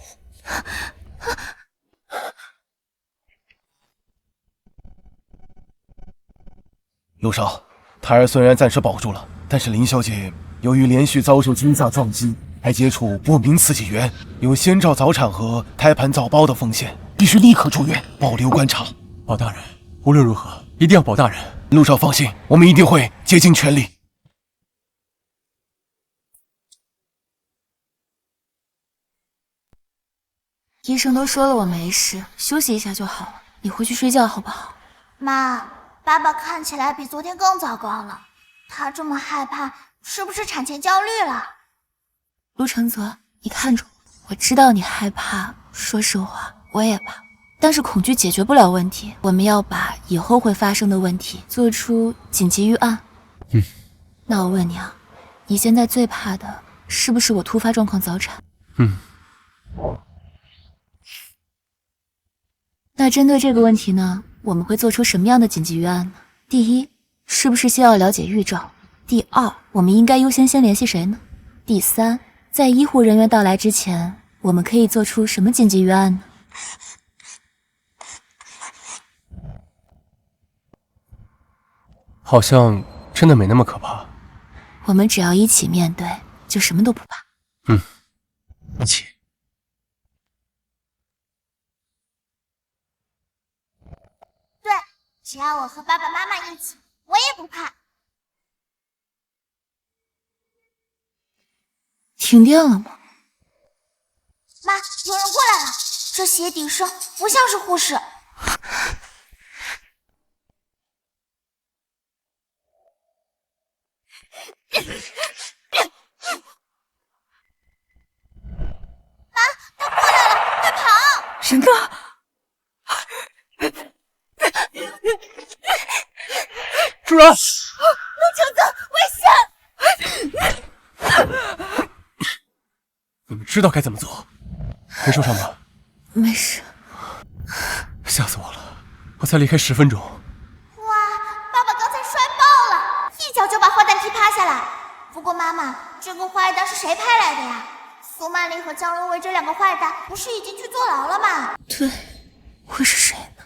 陆少，胎儿虽然暂时保住了，但是林小姐由于连续遭受惊吓撞击，还接触不明刺激源，有先兆早产和胎盘早胞的风险，必须立刻住院保留观察。保大人，无论如何一定要保大人。陆少放心，我们一定会竭尽全力。医生都说了我没事，休息一下就好了。你回去睡觉好不好？妈，爸爸看起来比昨天更糟糕了，他这么害怕，是不是产前焦虑了？陆承泽，你看着我，我知道你害怕，说实话，我也怕。但是恐惧解决不了问题，我们要把以后会发生的问题做出紧急预案。那我问你啊，你现在最怕的是不是我突发状况早产？那针对这个问题呢，我们会做出什么样的紧急预案呢？第一，是不是先要了解预兆？第二，我们应该优先联系谁呢？第三，在医护人员到来之前，我们可以做出什么紧急预案呢？好像真的没那么可怕。我们只要一起面对，就什么都不怕。一起。对，只要我和爸爸妈妈一起，我也不怕。停电了吗？妈，有人过来了，这鞋底声不像是护士。妈，他过来了，快跑！什么？舒然，陆承泽，危险！你们知道该怎么做？没受伤吧？没事。吓死我了！我才离开10分钟。哇，爸爸刚才摔爆了，一脚就把坏蛋踢趴下来。不过妈妈，这个坏蛋是谁派来的呀？苏曼丽和江若薇这两个坏蛋不是已经去坐牢了吗？对，会是谁呢？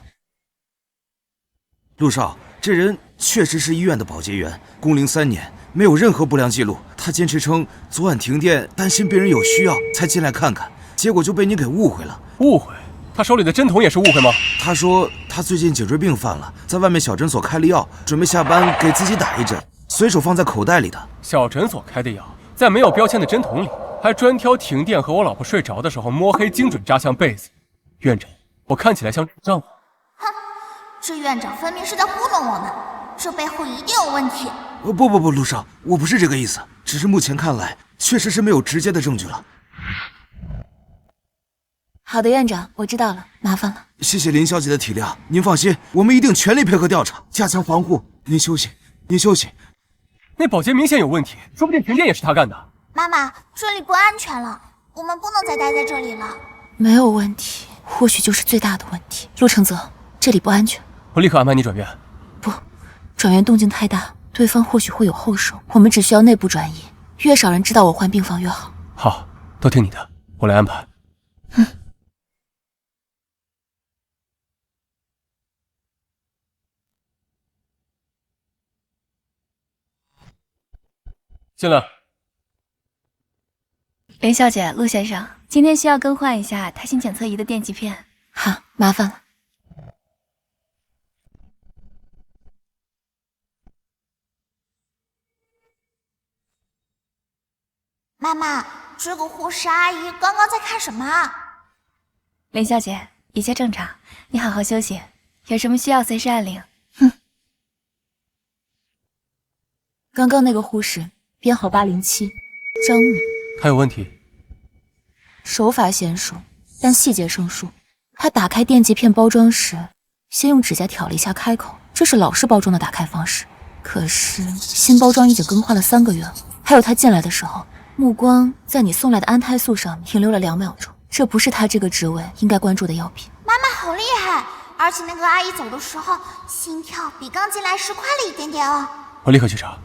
陆少，这人确实是医院的保洁员，工龄3年，没有任何不良记录。他坚持称昨晚停电，担心别人有需要才进来看看，结果就被你给误会了。误会？他手里的针筒也是误会吗？他说他最近颈椎病犯了，在外面小诊所开了药，准备下班给自己打一针，随手放在口袋里的。小诊所开的药，在没有标签的针筒里，还专挑停电和我老婆睡着的时候摸黑，精准扎向被子。院长，我看起来像智障吗？哼，这院长分明是在糊弄我们，这背后一定有问题。不，陆少，我不是这个意思，只是目前看来，确实是没有直接的证据了。好的，院长，我知道了，麻烦了。谢谢林小姐的体谅，您放心，我们一定全力配合调查，加强防护。您休息，您休息。那保洁明显有问题，说不定停电也是他干的。妈妈，这里不安全了，我们不能再待在这里了。没有问题，或许就是最大的问题。陆承泽，这里不安全。我立刻安排你转院。不，转院动静太大，对方或许会有后手，我们只需要内部转移，越少人知道我换病房越好。好，都听你的，我来安排。进来。林小姐，陆先生，今天需要更换一下胎心检测仪的电极片。好，麻烦了。妈妈，这个护士阿姨刚刚在看什么啊？林小姐，一切正常，你好好休息，有什么需要随时按铃。刚刚那个护士编号807，张敏，他有问题。手法娴熟，但细节生疏。他打开电极片包装时，先用指甲挑了一下开口，这是老式包装的打开方式。可是新包装已经更换了3个月了。还有他进来的时候，目光在你送来的安胎素上停留了2秒钟，这不是他这个职位应该关注的药品。妈妈好厉害，而且那个阿姨走的时候，心跳比刚进来时快了一点点哦。我立刻去查。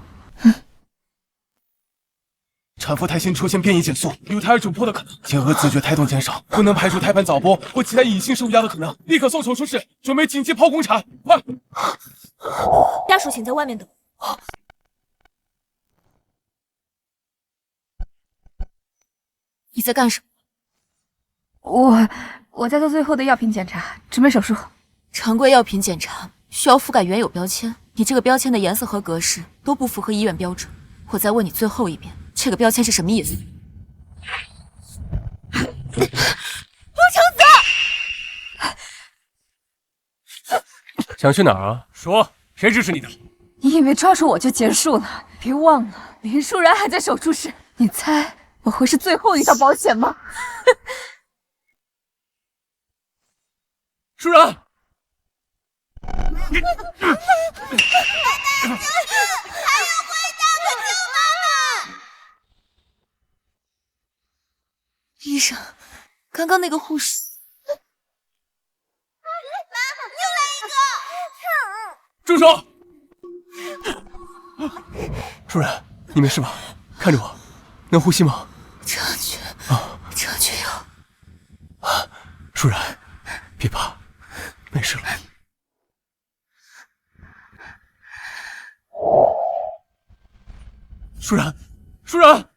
产妇胎心出现变异减速，有胎儿窘迫的可能，前额自觉胎动减少，不能排除胎盘早剥或其他隐性受压的可能，立刻送手术室，准备紧急剖宫产，快！家属请在外面等。你在干什么？我在做最后的药品检查，准备手术。常规药品检查需要覆盖原有标签，你这个标签的颜色和格式都不符合医院标准。我再问你最后一遍，这个标签是什么意思？陆承泽，想去哪儿啊？说，谁支持你的？你以为抓住我就结束了？别忘了，林舒然还在手术室。你猜我会是最后一条保险吗？舒然，医生，刚刚那个护士，住手！舒然，你没事吧？看着我，能呼吸吗？这缺药。舒然，别怕，没事了。舒然，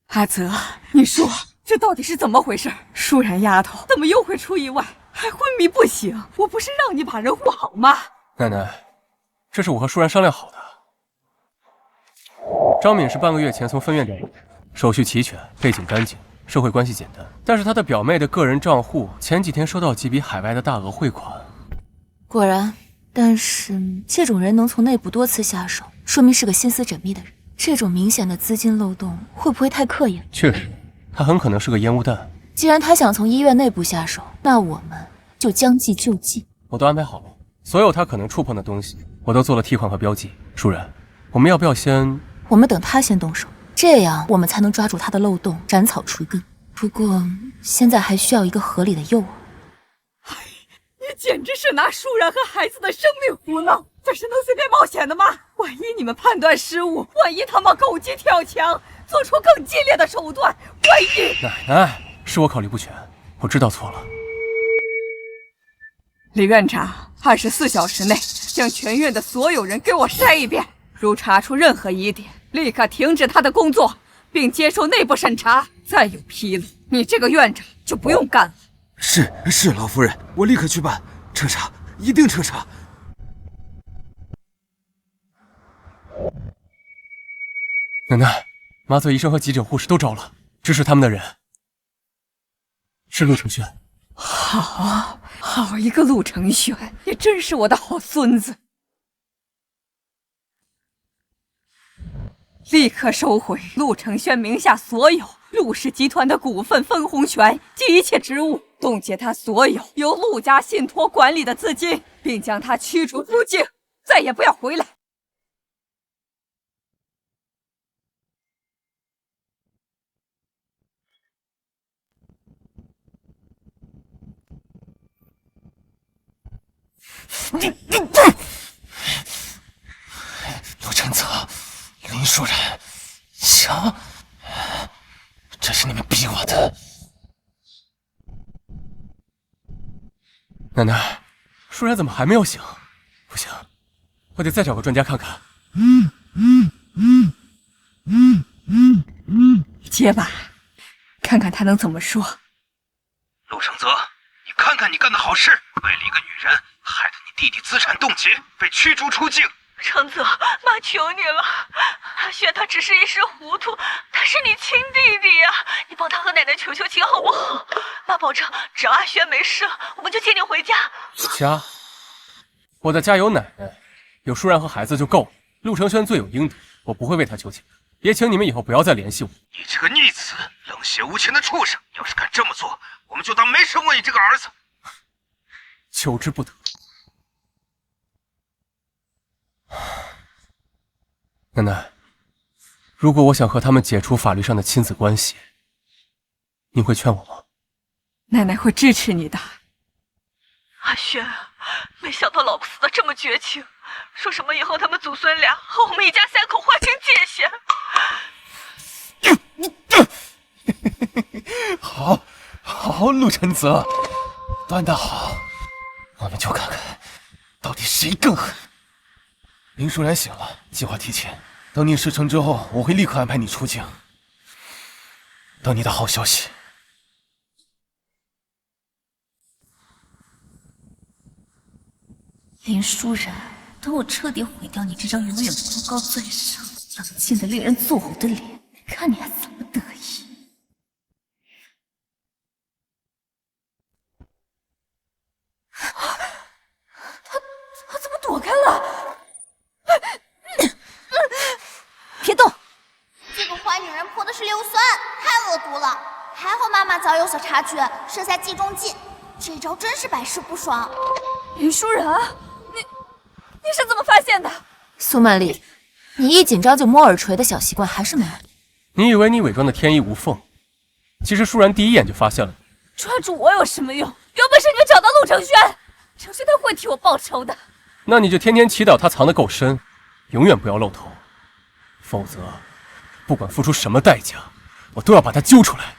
阿泽，你说这到底是怎么回事？舒然丫头怎么又会出意外，还昏迷不醒？我不是让你把人护好吗？奶奶，这是我和舒然商量好的。张敏是半个月前从分院调来的，手续齐全，背景干净，社会关系简单。但是她的表妹的个人账户前几天收到几笔海外的大额汇款。果然，但是这种人能从内部多次下手，说明是个心思缜密的人。这种明显的资金漏洞会不会太刻意了？确实，他很可能是个烟雾弹。既然他想从医院内部下手，那我们就将计就计。我都安排好了，所有他可能触碰的东西，我都做了替换和标记。舒然，我们要不要先？我们等他先动手，这样我们才能抓住他的漏洞，斩草除根。不过现在还需要一个合理的诱饵。你简直是拿舒然和孩子的生命胡闹！这是能随便冒险的吗？万一你们判断失误，万一他们狗急跳墙，做出更激烈的手段，万一……奶奶，是我考虑不全，我知道错了。李院长，24小时内将全院的所有人给我筛一遍，如查出任何疑点，立刻停止他的工作，并接受内部审查。再有纰漏，你这个院长就不用干了。是，老夫人，我立刻去办，彻查，一定彻查。奶奶，麻醉医生和急诊护士都招了，支持他们的人是陆承轩。好一个陆承轩，也真是我的好孙子。立刻收回陆承轩名下所有陆氏集团的股份分红权及一切职务，冻结他所有由陆家信托管理的资金，并将他驱逐出境，再也不要回来。陆承泽，林舒然，想，这是你们逼我的。奶奶，舒然怎么还没有醒？不行，我得再找个专家看看。结巴，看看他能怎么说。陆承泽，你看看你干的好事，为了一个女人，害得你弟弟资产冻结，被驱逐出境。承泽，妈求你了，阿轩他只是一时糊涂，他是你亲弟弟呀，你帮他和奶奶求求情好不好？妈保证，只要阿轩没事，我们就接你回家。家，我的家有奶奶，有舒然和孩子就够了。陆承轩罪有应得，我不会为他求情。也请你们以后不要再联系我。你这个逆子，冷血无情的畜生！要是敢这么做，我们就当没生过你这个儿子。求之不得。奶奶，如果我想和他们解除法律上的亲子关系，你会劝我吗？奶奶会支持你的。阿轩，没想到老婆死的这么绝情，说什么以后他们祖孙俩和我们一家三口划清界限。好，陆晨泽，端得好，我们就看看到底谁更狠。林舒然醒了，计划提前，等你事成之后，我会立刻安排你出境。等你的好消息。林舒然，等我彻底毁掉你这张永远高高在上、冷静的令人作呕的脸，看你还怎么得意！他怎么躲开了？别动！这个坏女人泼的是硫酸，太恶毒了。还好妈妈早有所察觉，设下计中计，这招真是百试不爽。林舒然，你是怎么发现的？苏曼丽，你一紧张就摸耳垂的小习惯还是没有。你以为你伪装的天衣无缝，其实舒然第一眼就发现了你。抓住我有什么用？有本事你们找到陆承轩，承轩他会替我报仇的。那你就天天祈祷他藏得够深，永远不要露头，否则不管付出什么代价，我都要把他揪出来，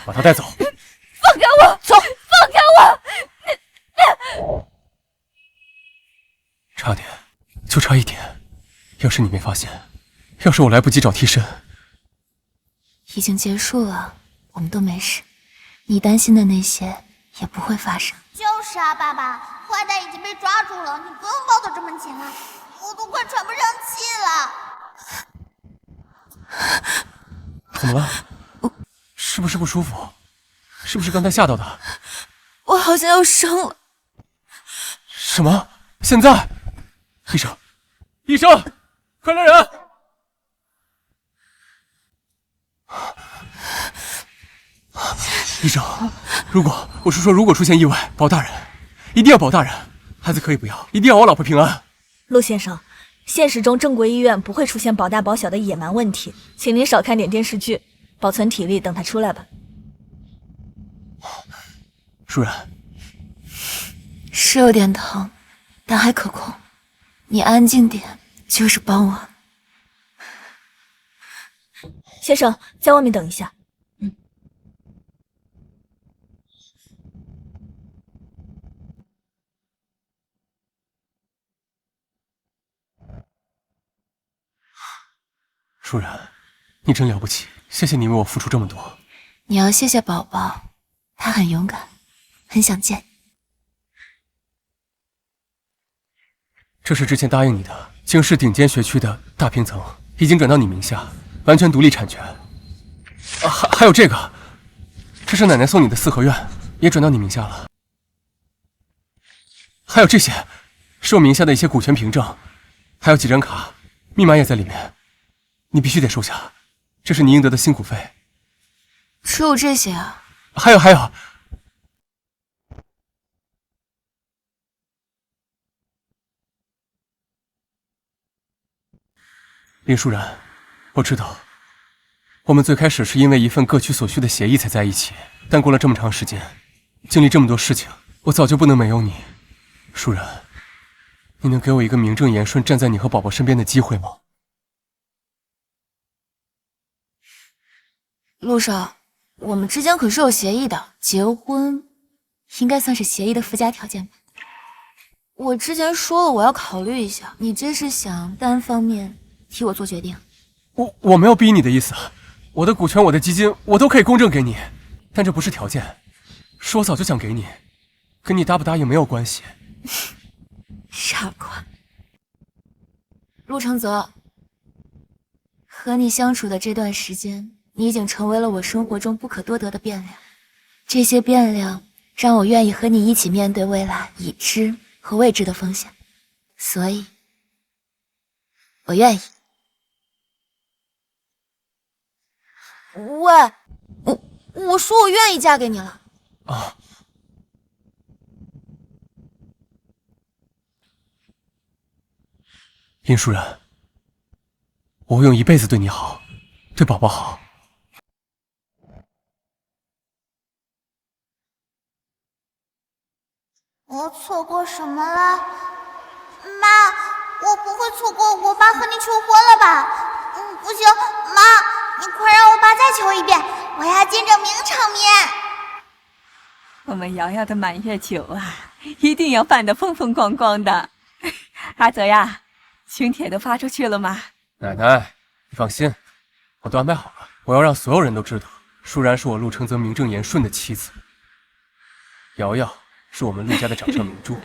把他带走。放开我！走！放开我！差点，就差一点。要是你没发现，要是我来不及找替身，已经结束了，我们都没事。你担心的那些也不会发生。就是啊，爸爸，坏蛋已经被抓住了，你不用抱得这么紧了，我都快喘不上气了。怎么了？是不是不舒服？是不是刚才吓到的？我好像要生了。什么？现在？医生，医生，快来人！医生，如果出现意外，保大人，一定要保大人，孩子可以不要，一定要我老婆平安。陆先生，现实中正规医院不会出现保大保小的野蛮问题，请您少看点电视剧，保存体力，等他出来吧。舒然，是有点疼，但还可控。你安静点，就是帮我。先生，在外面等一下。舒然，你真了不起，谢谢你为我付出这么多。你要谢谢宝宝，他很勇敢，很想见你。这是之前答应你的，京市顶尖学区的大平层已经转到你名下，完全独立产权。还有这个，这是奶奶送你的四合院，也转到你名下了。还有这些，是我名下的一些股权凭证，还有几张卡，密码也在里面，你必须得收下，这是你应得的辛苦费。只有这些啊？还有。林舒然，我知道，我们最开始是因为一份各取所需的协议才在一起，但过了这么长时间，经历这么多事情，我早就不能没有你。舒然，你能给我一个名正言顺站在你和宝宝身边的机会吗？陆少，我们之间可是有协议的，结婚应该算是协议的附加条件吧。我之前说了我要考虑一下，你这是想单方面替我做决定？我没有逼你的意思，我的股权、我的基金，我都可以公正给你，但这不是条件，是我早就想给你，跟你答不答应没有关系。傻瓜。陆承泽，和你相处的这段时间，你已经成为了我生活中不可多得的变量，这些变量让我愿意和你一起面对未来已知和未知的风险，所以我愿意。喂，我说我愿意嫁给你了。啊，林舒然，我会用一辈子对你好，对宝宝好。我错过什么了？妈，我不会错过我爸和你求婚了吧？不行，妈，你快让我爸再求一遍，我要见证名场面。我们瑶瑶的满月酒啊，一定要办得风风光光的。阿泽呀，请帖都发出去了吗？奶奶，你放心，我都安排好了。我要让所有人都知道，舒然是我陆承泽名正言顺的妻子，瑶瑶是我们陆家的掌上明珠。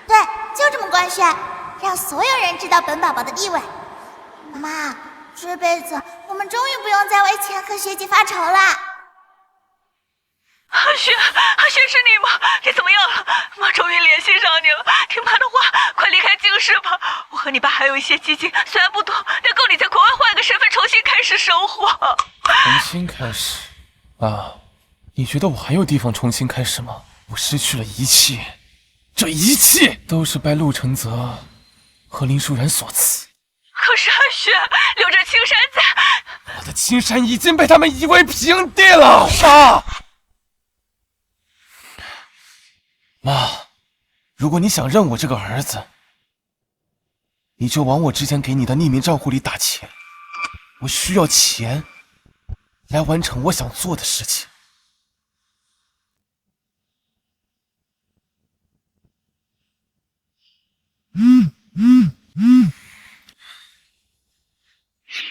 对，就这么官宣，让所有人知道本宝宝的地位。妈，这辈子我们终于不用再为钱和学籍发愁啦。阿雪是你吗？你怎么样了？妈终于联系上你了，听妈的话，快离开京师吧。我和你爸还有一些基金，虽然不多，但够你在国外换个身份重新开始生活。重新开始？啊，你觉得我还有地方重新开始吗？我失去了一切，这一切都是拜陆承泽和林舒然所赐。可是阿雪，留着青山在，我的青山已经被他们夷为平地了。妈，如果你想认我这个儿子，你就往我之前给你的匿名账户里打钱。我需要钱来完成我想做的事情。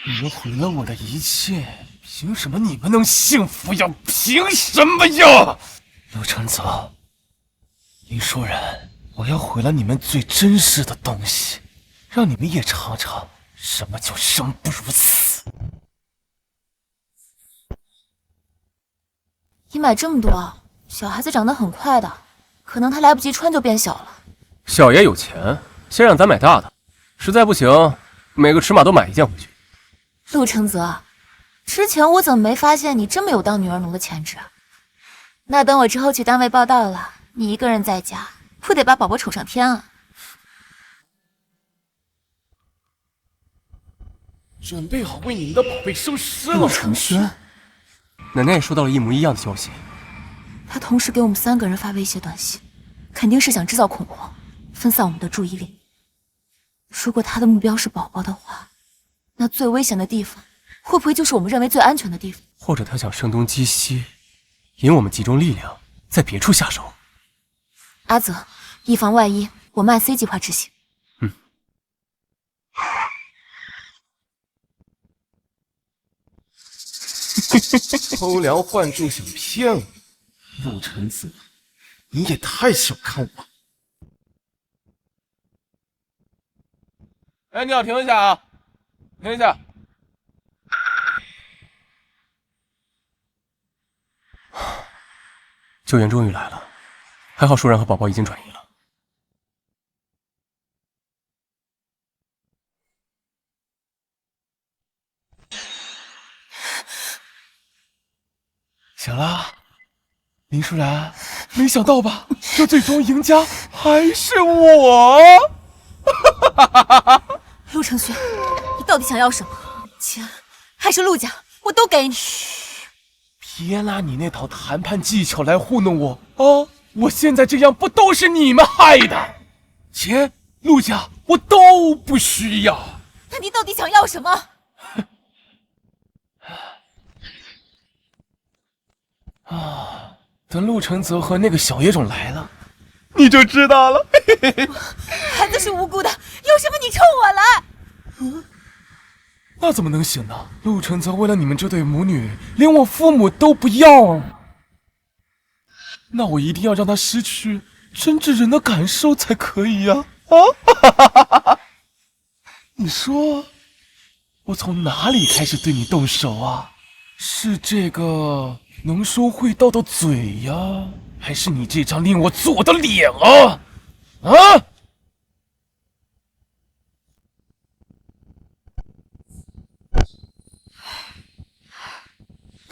你们毁了我的一切，凭什么你们能幸福呀？凭什么呀？陆承泽，林舒然，我要毁了你们最真实的东西，让你们也尝尝什么叫生不如死。你买这么多，小孩子长得很快的，可能他来不及穿就变小了。小爷有钱，先让咱买大的，实在不行，每个尺码都买一件回去。陆承泽，之前我怎么没发现你这么有当女儿奴的潜质啊？那等我之后去单位报道了，你一个人在家，不得把宝宝宠上天啊？准备好为你们的宝贝生尸了。陆承轩，奶奶也收到了一模一样的消息。他同时给我们3个人发威胁短信，肯定是想制造恐慌，分散我们的注意力。如果他的目标是宝宝的话，那最危险的地方，会不会就是我们认为最安全的地方？或者他想声东击西，引我们集中力量，在别处下手。阿泽，以防万一，我们按 C 计划执行。偷梁换柱想骗我，陆承泽，你也太小看我。哎，你好，停一下啊！停一下。救援终于来了，还好舒然和宝宝已经转移了。行了，林舒然，没想到吧？这最终赢家还是我！陆承轩，你到底想要什么？钱还是陆家，我都给你。别拿你那套谈判技巧来糊弄我啊！我现在这样不都是你们害的？钱、陆家我都不需要。那你到底想要什么？啊！等陆承泽和那个小野种来了，你就知道了。孩子是无辜的，有什么你冲我来？那怎么能行呢？陆承泽为了你们这对母女，连我父母都不要。那我一定要让他失去真挚人的感受才可以呀！啊！你说，我从哪里开始对你动手啊？是这个能说会道的嘴呀，还是你这张令我做的脸啊？啊！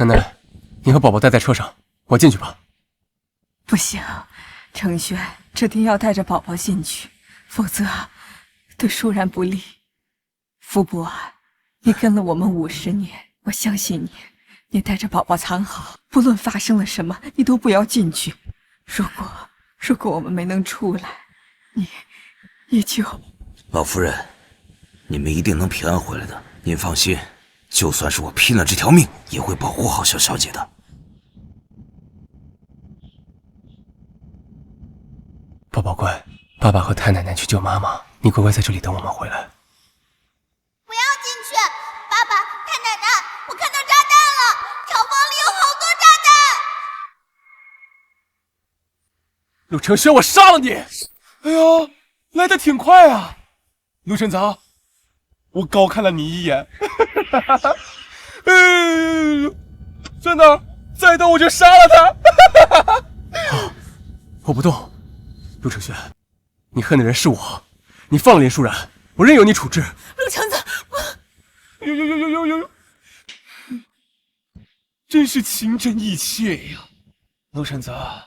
奶奶，你和宝宝待在车上，我进去吧。不行，程轩，这定要带着宝宝进去，否则对舒然不利。傅博，你跟了我们50年，我相信你，你带着宝宝藏好，不论发生了什么，你都不要进去。如果我们没能出来，你就……老夫人，你们一定能平安回来的，您放心，就算是我拼了这条命，也会保护好小小姐的。宝宝乖，爸爸和太奶奶去救妈妈，你乖乖在这里等我们回来。不要进去！爸爸、太奶奶，我看到炸弹了，厂房里有好多炸弹！陆承轩，我杀了你！哎呦，来得挺快啊！陆晨泽，我高看了你一眼。真的，再动我就杀了他。我不动。陆承轩，你恨的人是我，你放了林舒然，我任由你处置。陆承泽，呦，真是情真意切呀！陆晨泽，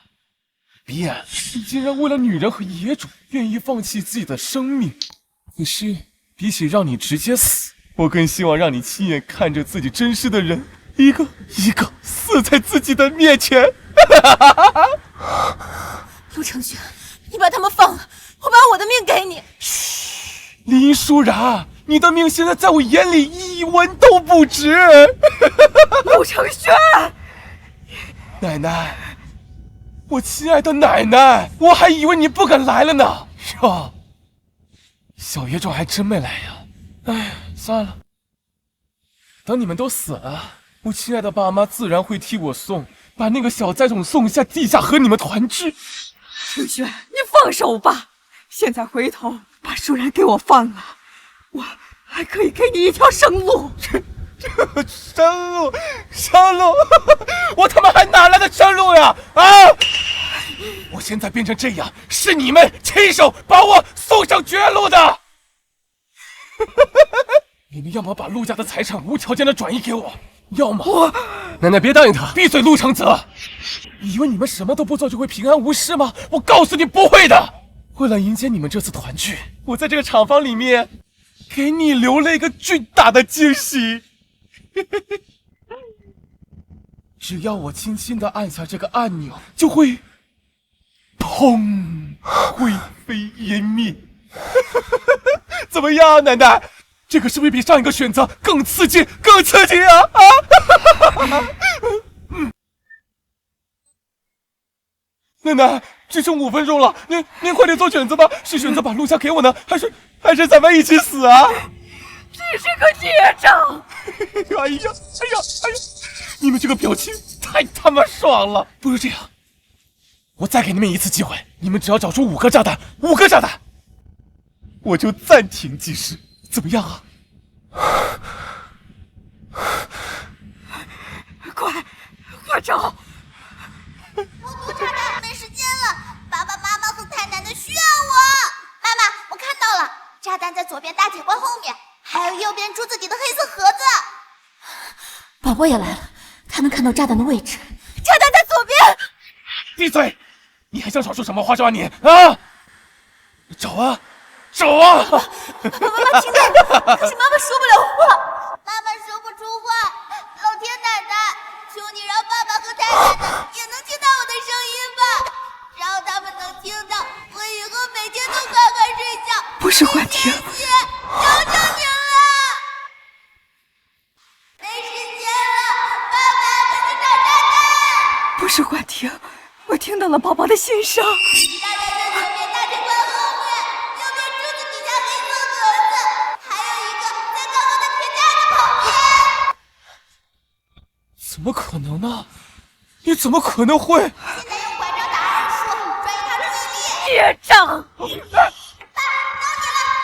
鼻眼，你竟然为了女人和野种愿意放弃自己的生命。可是，比起让你直接死，我更希望让你亲眼看着自己珍视的人一个一个死在自己的面前。陆承轩，你把他们放了，我把我的命给你。嘘，林舒然，你的命现在在我眼里一文都不值。陆承轩，奶奶，我亲爱的奶奶，我还以为你不敢来了呢。是吧？小野种还真没来呀。哎，算了，等你们都死了，我亲爱的爸妈自然会替我送，把那个小灾种送下地下和你们团聚。程轩，你放手吧！现在回头把舒然给我放了，我还可以给你一条生路。生路，我他妈还哪来的生路呀？啊！我现在变成这样，是你们亲手把我送上绝路的。你们要么把陆家的财产无条件的转移给我，要么奶奶别答应他。闭嘴，陆承泽！你以为你们什么都不做就会平安无事吗？我告诉你不会的。为了迎接你们这次团聚，我在这个厂房里面给你留了一个巨大的惊喜。只要我轻轻地按下这个按钮，就会砰，灰飞烟灭。怎么样，奶奶？这个是不是比上一个选择更刺激啊？奶奶，只剩5分钟了，您快点做选择吧，是选择把陆家给我呢，还是咱们一起死啊？这是个孽障！哎呀！你们这个表情太他妈爽了！不如这样，我再给你们一次机会，你们只要找出5个炸弹，我就暂停计时，怎么样啊？快找！我不炸弹，没时间了，爸爸妈妈和太奶奶需要我。妈妈，我看到了，炸弹在左边大铁罐后面，还有右边桌子底的黑色盒子。宝宝也来了，他能看到炸弹的位置。炸弹在左边。闭嘴！你还想耍出什么花招啊你？啊！找啊！妈妈听到，可是妈妈说不了话。妈妈说不出话，老天奶奶，求你让爸爸和太奶奶也能听到我的声音吧，只要他们能听到，我以后每天都乖乖睡觉。不是幻听，求求你了！没时间了，爸爸，我去找炸弹。不是幻听，我听到了宝宝的心声。炸弹在左边大铁罐后面，右边桌子底下黑色盒子，还有一个在刚刚的铁架子旁边。怎么可能呢？你怎么可能会？现在用拐杖打二叔，转移他注意力。孽障！爸，到你了，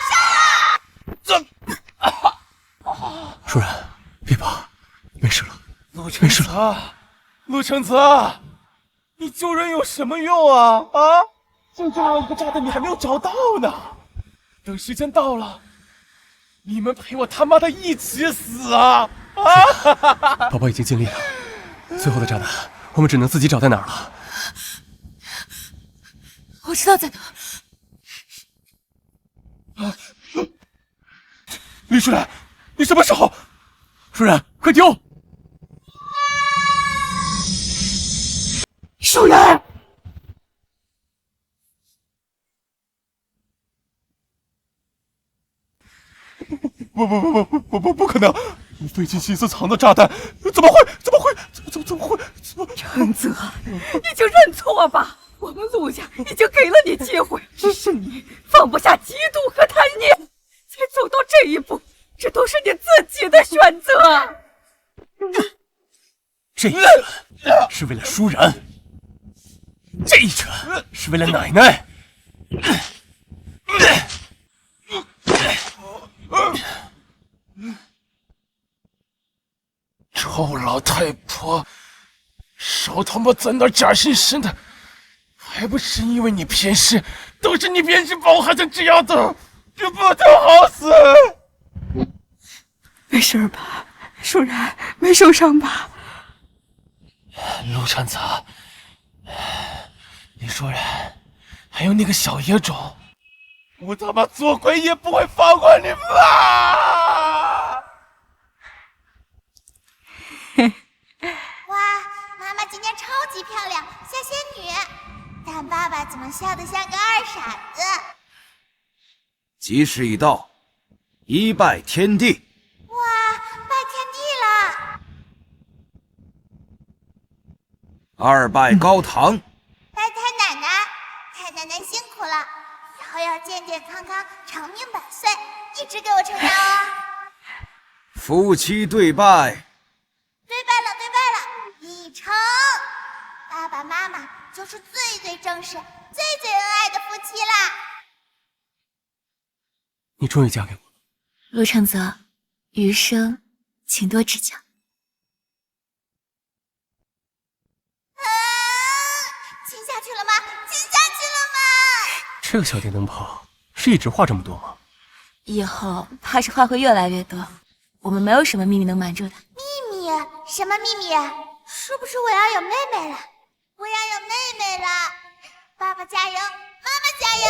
上了！舒然，别怕，没事了。陆承泽，你救人有什么用啊？就这样一个炸弹你还没有找到呢。等时间到了，你们陪我他妈的一起死啊！宝宝已经尽力了，最后的炸弹，我们只能自己找在哪儿了。我知道在哪。李舒然，你什么时候？舒然，快丢！舒然！不可能！你费尽心思藏的炸弹，怎么会？程泽，你就认错吧。我们陆家已经给了你机会，只是你放不下嫉妒和贪念，才走到这一步。这都是你自己的选择。这一拳是为了舒然，这一拳是为了奶奶。臭老太婆，少他妈在那假惺惺的，还不是因为你偏视，都是你偏视把我害成这样的，这不得好死！没事吧，舒然，没受伤吧？陆川子，李舒然，还有那个小野种，我他妈做鬼也不会放过你们啊！哇，妈妈今天超级漂亮，像仙女。但爸爸怎么笑得像个二傻子？吉时已到，一拜天地。哇，拜天地了！二拜高堂。拜太奶奶，太奶奶辛苦了，以后要健健康康，长命百岁，一直给我撑腰啊！夫妻对拜。对拜了，已成。爸爸妈妈就是最正式、最恩爱的夫妻啦！你终于嫁给我了，陆承泽，余生请多指教。亲下去了吗？这个小电灯泡是一直画这么多吗？以后怕是话会越来越多，我们没有什么秘密能瞒住他。秘密？什么秘密？是不是我要有妹妹了？我要有妹妹了！爸爸加油，妈妈加油！